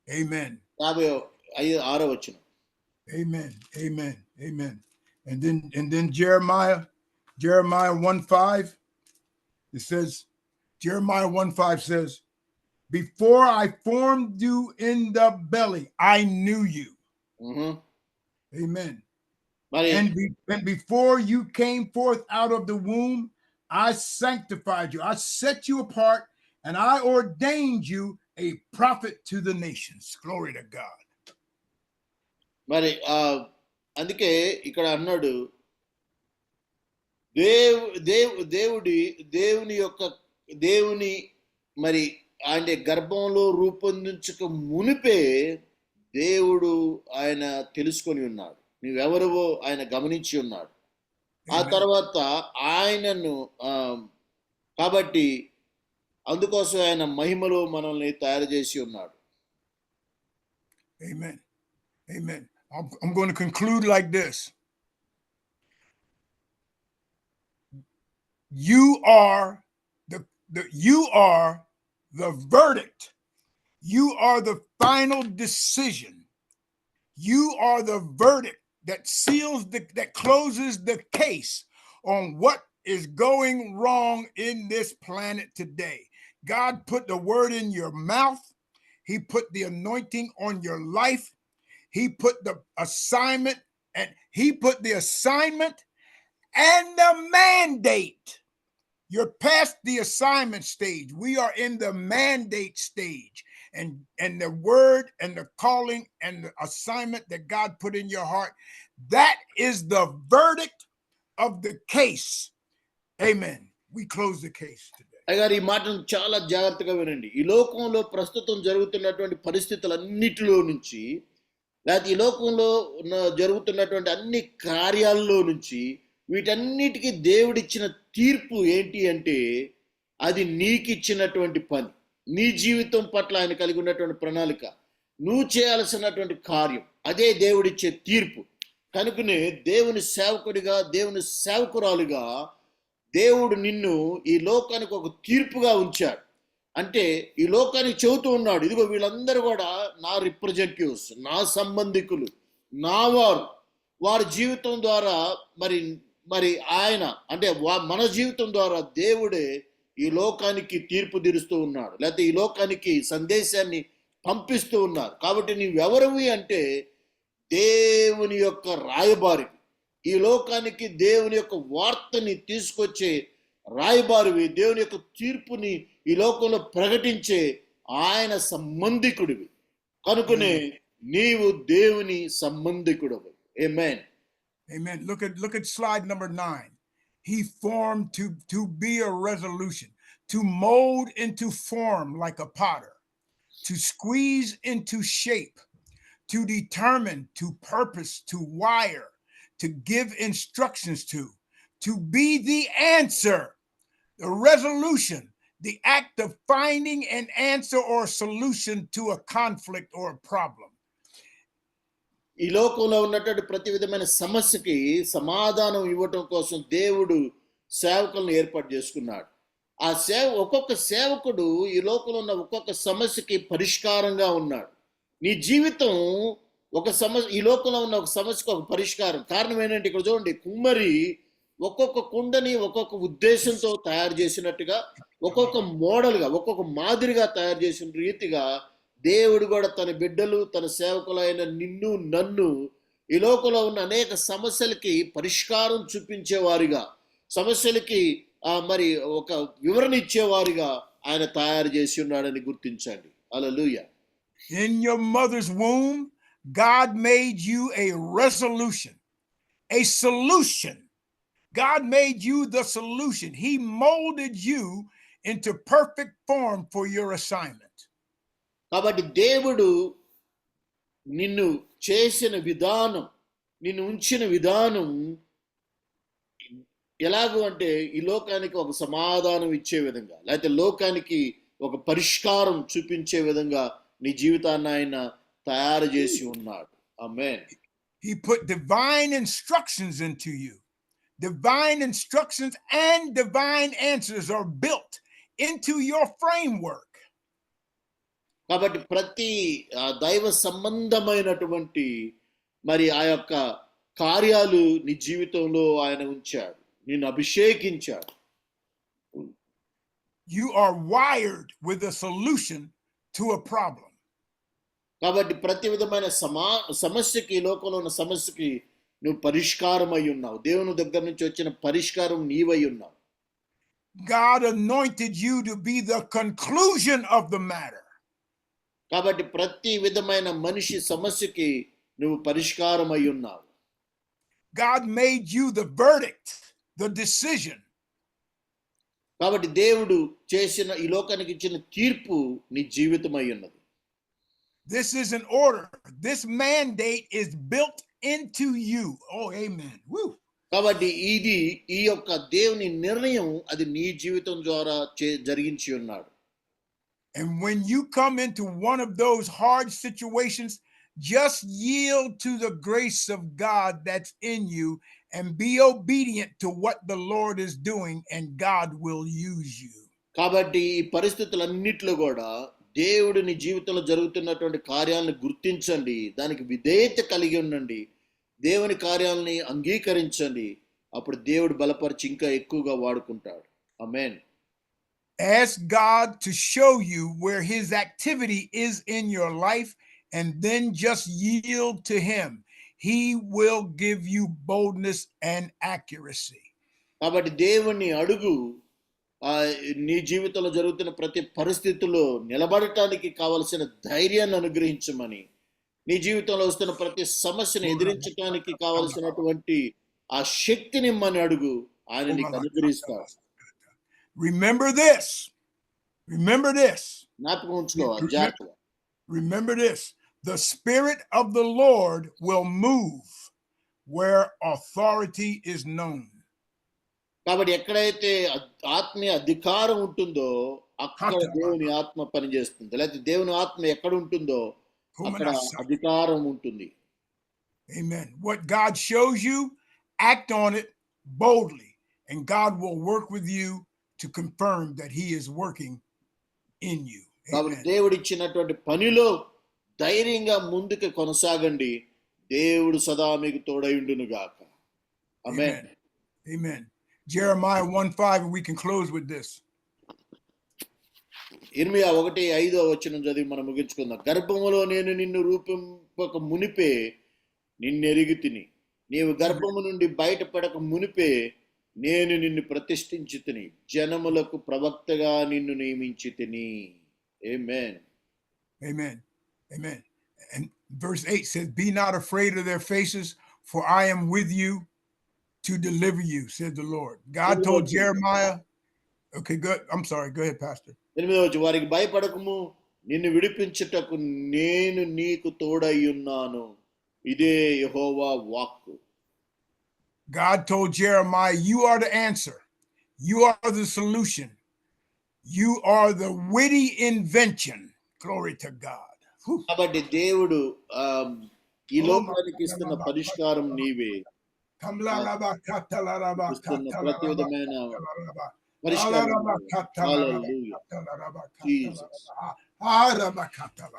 Amen.
56వ వచనం.
Amen. Amen. Amen. And then Jeremiah 1:5, it says, Jeremiah 1:5 says, before I formed you in the belly, I knew you.
Mhm.
Amen.
మరి
And before you came forth out of the womb, I sanctified you. I set you apart, and I ordained you a prophet to the nations. Glory to God.
మరి అందుకే ఇక్కడ అన్నాడు, దేవుని మరి ఆయన గర్భంలో రూపొందించక మునిపే దేవుడు ఆయన తెలుసుకొని ఉన్నాడు, నీవెవరువో ఆయన గమనించి ఉన్నాడు. ఆ
Amen.
తర్వాత ఆయనను కాబట్టి అందుకోసం ఆయన మహిమలో మనల్ని తయారు చేసి ఉన్నాడు.
Amen. Amen. I'm going to conclude like this. You are the verdict. You are the final decision. You are the verdict that seals that closes the case on what is going wrong in this planet today. God put the word in your mouth. He put the anointing on your life. He put the assignment and the mandate. You're past the assignment stage. We are in the mandate stage. And the word and the calling and the assignment that God put in your heart, that is the verdict of the case. Amen. We close the case today.
అయ్యారు, ఈ మాటను చాలా జాగ్రత్తగా వినండి. ఈ లోకంలో ప్రస్తుతం జరుగుతున్నటువంటి పరిస్థితులన్నిటిలో నుంచి, లేకపోతే ఈ లోకంలో జరుగుతున్నటువంటి అన్ని కార్యాల్లో నుంచి, వీటన్నిటికీ దేవుడిచ్చిన తీర్పు ఏంటి అంటే, అది నీకిచ్చినటువంటి పని, నీ జీవితం పట్ల ఆయన కలిగి ఉన్నటువంటి ప్రణాళిక, నువ్వు చేయాల్సినటువంటి కార్యం, అదే దేవుడిచ్చే తీర్పు. కనుకనే దేవుని సేవకుడిగా, దేవుని సేవకురాలుగా దేవుడు నిన్ను ఈ లోకానికి ఒక తీర్పుగా ఉంచాడు. అంటే ఈ లోకానికి చెబుతూ ఉన్నాడు, ఇదిగో వీళ్ళందరూ కూడా నా రిప్రజెంటేటివ్స్, నా సంబంధికులు, నా వారి జీవితం ద్వారా మరి ఆయన అంటే మన జీవితం ద్వారా దేవుడే ఈ లోకానికి తీర్పు తీరుస్తూ ఉన్నాడు, లేకపోతే ఈ లోకానికి సందేశాన్ని పంపిస్తూ ఉన్నారు. కాబట్టి నీవెవరివి అంటే దేవుని యొక్క రాయబారి, ఈ లోకానికి దేవుని యొక్క వార్తని తీసుకొచ్చే రాయబారివి, దేవుని యొక్క తీర్పుని ఈ లోకంలో ప్రకటించే ఆయన సంబంధికుడివి. కనుకనే నీవు దేవుని సంబంధికుడివి. Amen.
Amen. Look at slide number 9. He formed to be a resolution, to mold into form like a potter, to squeeze into shape, to determine, to purpose, to wire, to give instructions to be the answer, the resolution, the act of finding an answer or solution to a conflict or a problem.
ఈ లోకంలో ఉన్నటువంటి ప్రతి విధమైన సమస్యకి సమాధానం ఇవ్వటం కోసం దేవుడు సేవకులను ఏర్పాటు చేసుకున్నాడు. ఆ ఒక్కొక్క సేవకుడు ఈ లోకంలో ఉన్న ఒక్కొక్క సమస్యకి పరిష్కారంగా ఉన్నాడు. నీ జీవితం ఒక సమస్య, ఈ లోకంలో ఉన్న ఒక సమస్యకు ఒక పరిష్కారం. కారణం ఏంటంటే, ఇక్కడ చూడండి, కుమ్మరి ఒక్కొక్క కుండని ఒక్కొక్క ఉద్దేశంతో తయారు చేసినట్టుగా, ఒక్కొక్క మోడల్గా, ఒక్కొక్క మాదిరిగా తయారు చేసిన రీతిగా దేవుడు కూడా తన బిడ్డలు, తన సేవకులైన నిన్ను, నన్ను ఈ లోకంలో ఉన్న అనేక సమస్యలకి పరిష్కారం చూపించేవారిగా, సమస్యలకి మరి ఒక వివరణ ఇచ్చేవారిగా ఆయన తయారు చేసి ఉన్నాడని గుర్తించండి. హల్లెలూయా.
In your mother's womb, God made you a resolution, a solution. God made you the solution. He molded you into perfect form for your assignment.
కాబట్టి దేవుడు నిన్ను చేసిన విధానం, నిన్ను ఉంచిన విధానం ఎలాగో అంటే ఈ లోకానికి ఒక సమాధానం ఇచ్చే విధంగా, లేకపోతే లోకానికి ఒక పరిష్కారం చూపించే విధంగా నీ జీవితాన్ని ఆయన తయారు చేసి ఉన్నాడు. ఆమేన్.
He put divine instructions into you. Divine instructions and divine answers are built into your framework.
కాబట్టి ప్రతి దైవ సంబంధమైనటువంటి మరి ఆ యొక్క కార్యాలు నీ జీవితంలో ఆయన ఉంచాడు, నిన్ను అభిషేకించాడు.
You are wired with a solution to a problem.
కాబట్టి ప్రతి విధమైన సమస్యకి, లోకంలో ఉన్న సమస్యకి నువ్వు పరిష్కారం అయి ఉన్నావు. దేవుని దగ్గర నుంచి వచ్చిన పరిష్కారం నీవై ఉన్నావు.
God anointed you to be the conclusion of the matter.
కాబట్టి ప్రతి విధమైన మనిషి సమస్యకి నువ్వు పరిష్కారం అయి ఉన్నావు.
God made you the verdict, the decision.
కాబట్టి దేవుడు చేసిన ఈ లోకానికి ఇచ్చిన తీర్పు నీ జీవితం అయి ఉన్నది.
This is an order. This mandate is built into you. Oh, amen. Woo.
కాబట్టి ఇది ఈ యొక్క దేవుని నిర్ణయం అది నీ జీవితం ద్వారా జరిగించి ఉన్నాడు.
And when you come into one of those hard situations, just yield to the grace of God that's in you and be obedient to what the Lord is doing, and God will use you.
కాబట్టి ఈ పరిస్థితులన్నిట్లో కూడా దేవుడు నీ జీవితంలో జరుగుతున్నటువంటి కార్యాలను గుర్తించండి, దానికి విధేయత కలిగి ఉండండి, దేవుని కార్యాలని అంగీకరించండి. అప్పుడు దేవుడు బలపరిచి ఇంకా ఎక్కువగా వాడుకుంటాడు. ఆమేన్.
Ask God to show you where his activity is in your life, and then just yield to him. He will give you boldness and accuracy.
కాబట్టి దేవుణ్ణి అడుగు, నీ జీవితంలో జరుగుతున్న ప్రతి పరిస్థితుల్లో నిలబడటానికి కావలసిన ధైర్యాన్ని అనుగ్రహించమని, నీ జీవితంలో వస్తున్న ప్రతి సమస్యను ఎదిరించడానికి కావలసినటువంటి ఆ శక్తిని ఇమ్మని అడుగు, ఆయన నీకు అనుగ్రహిస్తాడు.
Remember this. Remember this.
జ్ఞాపకం ఉంచుకోవాలి, జాగ్రత్తగా.
Remember this. The Spirit of the Lord will move where authority is known.
కాబట్టి ఎక్కడైతే ఆత్మీయ అధికారం ఉంటుందో అక్కడ దేవుని ఆత్మ పనిచేస్తుంది. లేకపోతే దేవుని ఆత్మ ఎక్కడ ఉంటుందో అక్కడ అధికారం ఉంటుంది.
Amen. What God shows you, act on it boldly, and God will work with you to confirm that he is working in you.
కాబట్టి దేవుడు ఇచ్చినటువంటి పనిలో ధైర్యంగా ముందుకు కొనసాగండి. దేవుడు సదా మీకు తోడైండును గాక. ఆమేన్.
Amen. Jeremiah 1:5, and we can close with this.
ఇర్మియా 1:5 చదివి మనం ముగించుకుందాం. గర్భములో నేను నిన్ను రూపింపక మునిపే నిన్నెరిగి తిని, నీవు గర్భము నుండి బయటపడక మునిపే నేను నిన్ను ప్రతిష్ఠించి తిని, జనములకు ప్రవక్తగా నిన్ను నియమించి తిని. ఆమేన్.
Amen. Amen. And verse 8 says, "Be not afraid of their faces, for I am with you to deliver you," said the Lord. God told Jeremiah, okay, good. I'm sorry. Go ahead, Pastor.
8 వారికి భయపడకము, నిన్ను విడిపించుటకు నేను నీకు తోడై ఉన్నాను. ఇదే యెహోవా వాక్కు.
God told Jeremiah, you are the answer. You are the solution. You are the witty invention. Glory to God.
కాబట్టి దేవుడు ఈ లోకానికి ఇస్తున్న పరిష్కారం నీవే. ఇస్తున్న ప్రతి విధమైన పరిష్కారం. హల్లెలూయా. Jesus.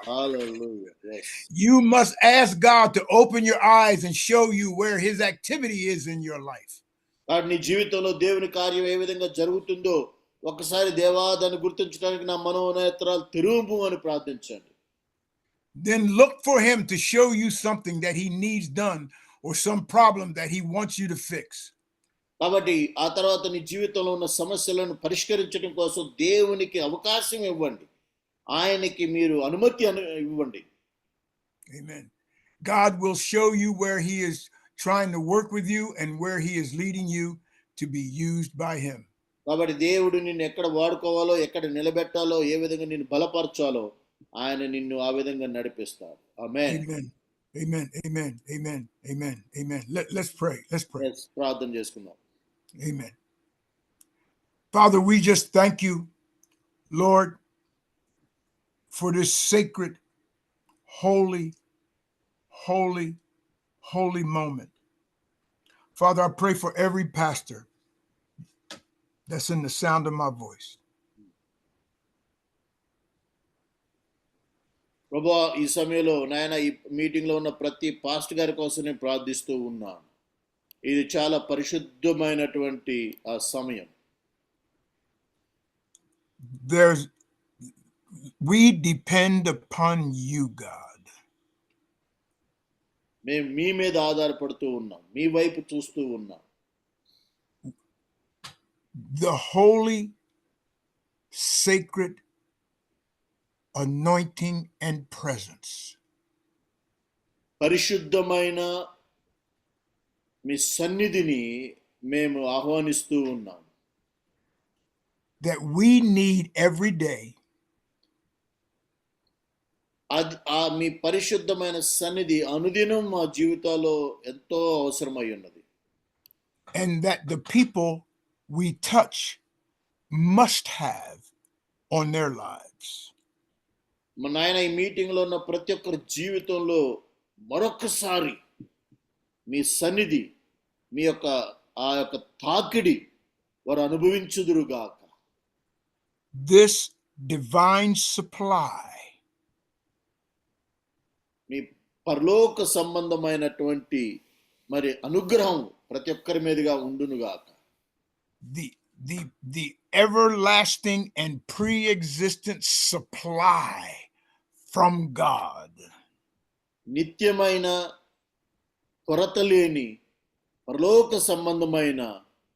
Hallelujah. Yes.
You must ask God to open your eyes and show you where his activity is in your life.
కాబట్టి నీ జీవితంలో దేవుని కార్యం ఏ విధంగా జరుగుతుందో ఒకసారి దేవా దాన్ని గుర్తించడానికి నా మనోనేత్రాలు తెరువు అని ప్రార్థించండి.
Then look for him to show you something that he needs done or some problem that he wants you to fix.
కాబట్టి ఆ తర్వాత నీ జీవితంలో ఉన్న సమస్యలను పరిష్కరించడం కోసం దేవునికి అవకాశం ఇవ్వండి, ఆయనకి మీరు అనుమతి ఇవ్వండి.
Amen. God will show you where he is trying to work with you and where he is leading you to be used by him.
కాబట్టి దేవుడు నిన్ను ఎక్కడ వాడుకోవాలో, ఎక్కడ నిలబెట్టాలో, ఏ విధంగా నిన్ను బలపరచాలో ఆయన నిన్ను ఆ విధంగా నడిపిస్తాడు. ఆమేన్.
Amen. Amen. Amen. Amen. Amen. Amen. Let's pray. Let's pray.
ప్రార్థన చేసుకుందాం.
Amen. Father, we just thank you, Lord, for this sacred, holy, holy, holy moment. Father, I pray for every pastor that's in the sound of my voice.
ప్రభువా ఈ సమయంలో నాయన ఈ మీటింగ్లో ఉన్న ప్రతి పాస్ట్ గారి కోసం నేను ప్రార్థిస్తూ ఉన్నాను. ఇది చాలా పరిశుద్ధమైనటువంటి ఆ సమయం.
We depend upon you, God.
మేము మీ మీద ఆధారపడుతూ ఉన్నాం, మీ వైపు చూస్తూ ఉన్నాం.
The holy, sacred anointing and presence
పరిశుద్ధమైన మీ సన్నిధిని మేము ఆహ్వానిస్తూ ఉన్నాం.
that we need every day
మీ పరిశుద్ధమైన సన్నిధి అనుదినం మా జీవితాల్లో ఎంతో అవసరమై ఉన్నది.
and that the people we touch must have on their lives.
మా నాయన ఈ మీటింగ్లో ఉన్న ప్రతి ఒక్కరి జీవితంలో మరొకసారి మీ సన్నిధి, మీ యొక్క ఆ యొక్క తాకిడి వారు అనుభవించుదురుగాక.
This divine supply
మీ పరలోక సంబంధమైనటువంటి మరి అనుగ్రహం ప్రతి ఒక్కరి మీదుగా ఉండునుగాక.
the everlasting and pre-existent supply from God.
నిత్యమైన కొరత లేని పరలోక సంబంధమైన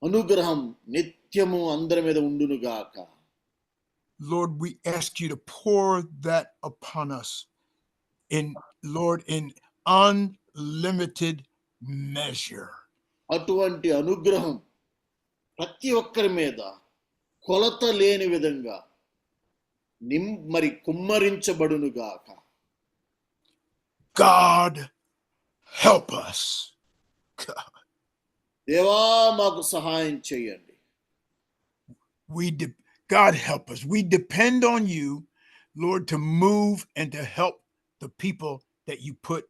అనుగ్రహం నిత్యము అందరి మీద ఉండునుగాక.
Lord, we ask you to pour that upon us in unlimited measure.
అటువంటి అనుగ్రహం ప్రతి ఒక్కరి మీద కొలత లేని విధంగా మరి కుమ్మరించబడునుగాక.
God, help us.
దేవా మాకు సహాయం చేయండి.
God, help us. We depend on you, Lord, to move and to help the people that you put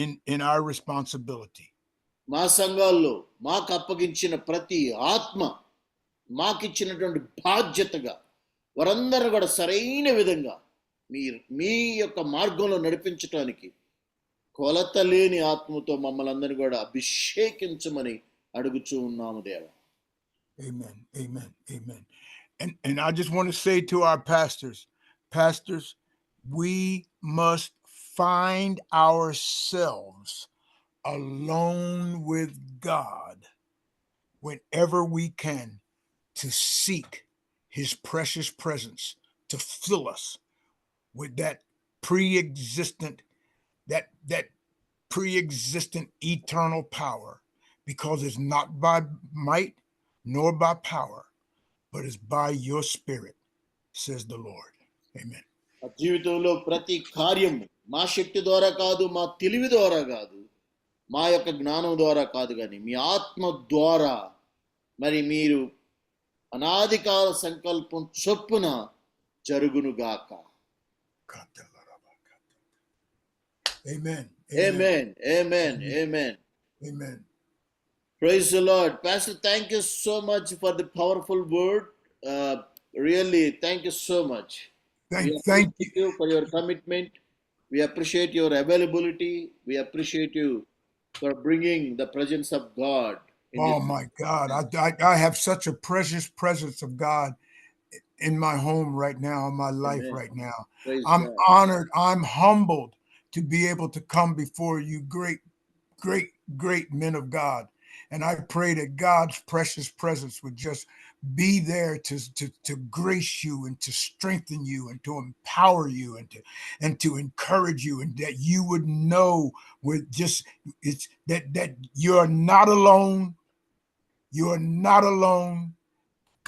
in our responsibility.
మా సంఘాల్లో మాకు అప్పగించిన ప్రతి ఆత్మ, మాకిచ్చినటువంటి బాధ్యతగా వారందరూ కూడా సరైన విధంగా మీ యొక్క మార్గంలో నడిపించటానికి కొలత లేని ఆత్మతో మమ్మల్ని అందరినీ కూడా అభిషేకించమని అడుగుచూ ఉన్నాము దేవా.
Amen. Amen. Amen. And I just want to say to our pastors, we must find ourselves alone with God whenever we can to seek his precious presence to fill us with that pre-existent eternal power, because it's not by might nor by power, but it's by your spirit, says the Lord. Amen.
జీవితంలో ప్రతి కార్యము మా శక్తి ద్వారా కాదు, మా తెలివి ద్వారా కాదు, మా యొక్క జ్ఞానం ద్వారా కాదు, కానీ మీ ఆత్మ ద్వారా మరి మీరు అనాదికాల సంకల్పం చొప్పున జరుగునుగాక.
Amen.
Amen. Amen. Amen.
Amen.
Praise the Lord. Pastor, thank you so much for the powerful word. Really, thank you so much.
Thank
you for your commitment. We appreciate your availability. We appreciate you for bringing the presence of God.
Oh my God. I have such a precious presence of God in my home right now, in my life
Amen.
right now.
Praise
I'm
God.
honored. I'm humbled to be able to come before you, great men of God. And I pray that God's precious presence would just be there to grace you and to strengthen you and to empower you and to encourage you, and that you would know with just it's that you're not alone. You're not alone.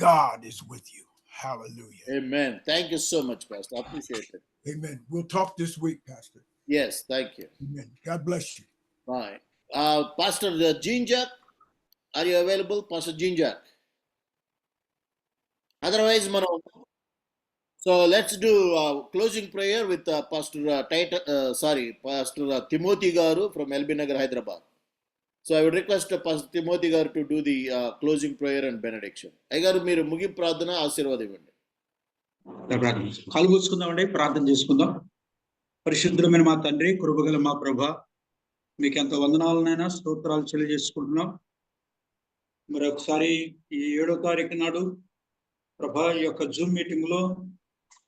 God is with you. Hallelujah.
Amen. Thank you so much, Pastor. I appreciate it.
Amen. We'll talk this week, Pastor.
Yes, thank you.
Amen. God bless you.
Bye. Pastor Jean Jack, are you available? Pastor Jean Jack. Otherwise, so let's do a closing prayer with Pastor Timothy Garu from LB Nagar, Hyderabad. So I would request Pastor Timothy Garu to do the closing prayer and benediction. Aygaru మీరు ముగింపు ప్రార్థన ఆశీర్వాదం ఇవ్వండి.
కళ్ళు మూసుకుందామండి, ప్రార్థన చేసుకుందాం. పరిశుద్ధమైన మా తండ్రి, కృపగల మా ప్రభ, మీకు ఎంత వందనాలనైనా స్తోత్రాలు తెలియజేసుకుంటున్నాం. మరొకసారి ఈ 7వ తారీఖు నాడు ప్రభా ఈ యొక్క జూమ్ మీటింగ్ లో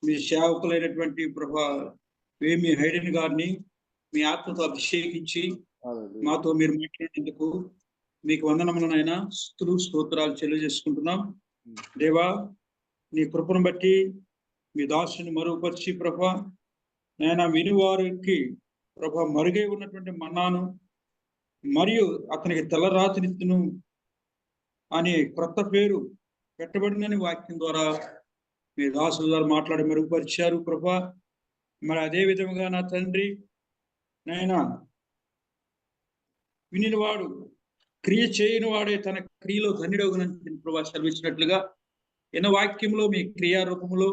మీ సేవకులైనటువంటి ప్రభా వేమి హైడెన్ గారిని మీ ఆత్మతో అభిషేకించి మాతో మీరు మాట్లాడేందుకు మీకు వందనములనైనా స్తుతులు స్తోత్రాలు తెలియజేసుకుంటున్నాం. దేవా, నీ కృపను బట్టి మీ దాసుని మరుగుపరిచి ప్రభా నాయన వినివారికి ప్రభా మరుగై ఉన్నటువంటి మన్నాను మరియు అతనికి తెల్లరాతినిత్తును అనే క్రొత్త పేరు పెట్టబడినని వాక్యం ద్వారా మీ దాసుల ద్వారా మాట్లాడి మెరుగుపరిచారు ప్రభా. మరి అదే విధముగా నా తండ్రి నాయనా వినివాడు క్రియ చేయని వాడే తన క్రియలో ధన్యుడగునని ప్రభా సెలవిచ్చినట్లుగా ఎన్న వాక్యంలో మీ క్రియారూపంలో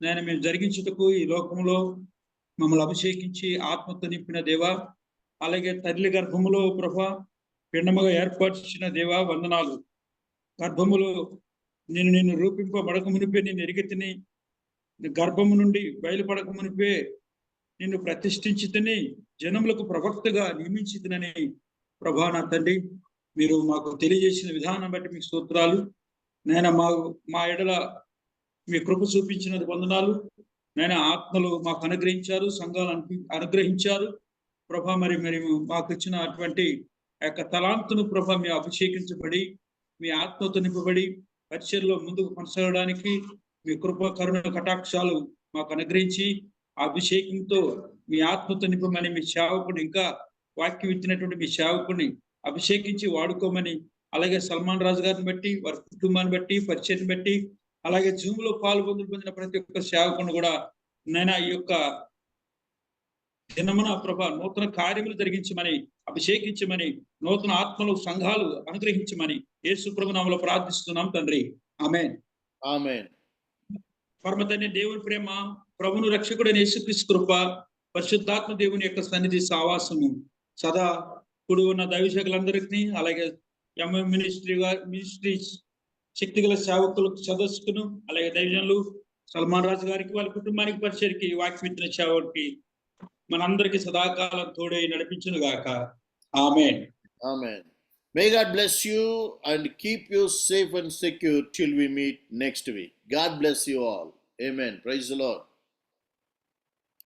నేను మేము జరిగించుటకు ఈ లోకంలో మమ్మల్ని అభిషేకించి ఆత్మతో నింపిన దేవా, అలాగే తల్లి గర్భములో ప్రభా పిండముగా ఏర్పరిచిన దేవా వందనాలు. గర్భములో నిన్ను రూపింపబడక మునిపే నేను ఎరిగితిని, గర్భము నుండి బయలుపడక మునిపే నిన్ను ప్రతిష్ఠించితిని, జనములకు ప్రవక్తగా నియమించితినని ప్రభా నా తండ్రి మీరు మాకు తెలియజేసిన విధానం బట్టి మీకు స్తోత్రాలు. నేను మా ఎడల మీ కృప చూపించినది వందనాలు. నేను ఆత్మలు మాకు అనుగ్రహించారు, సంఘాలు అనుగ్రహించారు ప్రభా. మరి మాకు ఇచ్చిన అటువంటి యొక్క తలాంతును ప్రభా మీ అభిషేకించబడి మీ ఆత్మతో నింపబడి పరిచర్లో ముందుకు కొనసాగడానికి మీ కృప కరుణ కటాక్షాలు మాకు అనుగ్రహించి అభిషేకంతో మీ ఆత్మతో నింపమని మీ సేవకుని ఇంకా వాక్యం ఇచ్చినటువంటి మీ సేవకుని అభిషేకించి వాడుకోమని, అలాగే సల్మాన్ రాజు గారిని బట్టి వారి కుటుంబాన్ని బట్టి పరిచయం బట్టి అలాగే జూమ్ లో పొందిన ప్రతి ఒక్క సేవకుని కూడా నేను ఈ యొక్క దినమున ప్రభా నూతన కార్యములు జరిగించమని, అభిషేకించమని, నూతన ఆత్మలు సంఘాలు అనుగ్రహించమని యేసు ప్రభు నామములో ప్రార్థిస్తున్నాం తండ్రి. ఆమేన్.
ఆమేన్.
పరమ తండ్రి దేవుని ప్రేమ, ప్రభును రక్షకుడైన యేసుక్రీస్తు కృప, పరిశుద్ధాత్మ దేవుని యొక్క సన్నిధి సావాసము సదా ఇప్పుడు ఉన్న దైవశకులందరికీ, అలాగే ఎంఎం మినిస్ట్రీ శక్తిగల సేవకులకు సదస్సుకును, అలాగే దైవజనులు సల్మాన్ రాజు గారికి వాళ్ళ కుటుంబానికి పరిచయకి వాక్యం ఇచ్చిన సేవకుడికి మనందరికీ సదాకాలం తోడై నడిపించును గాక. ఆమేన్.
Amen. May God bless you and keep you safe and secure till we meet next week. God bless you all. Amen. Praise the Lord.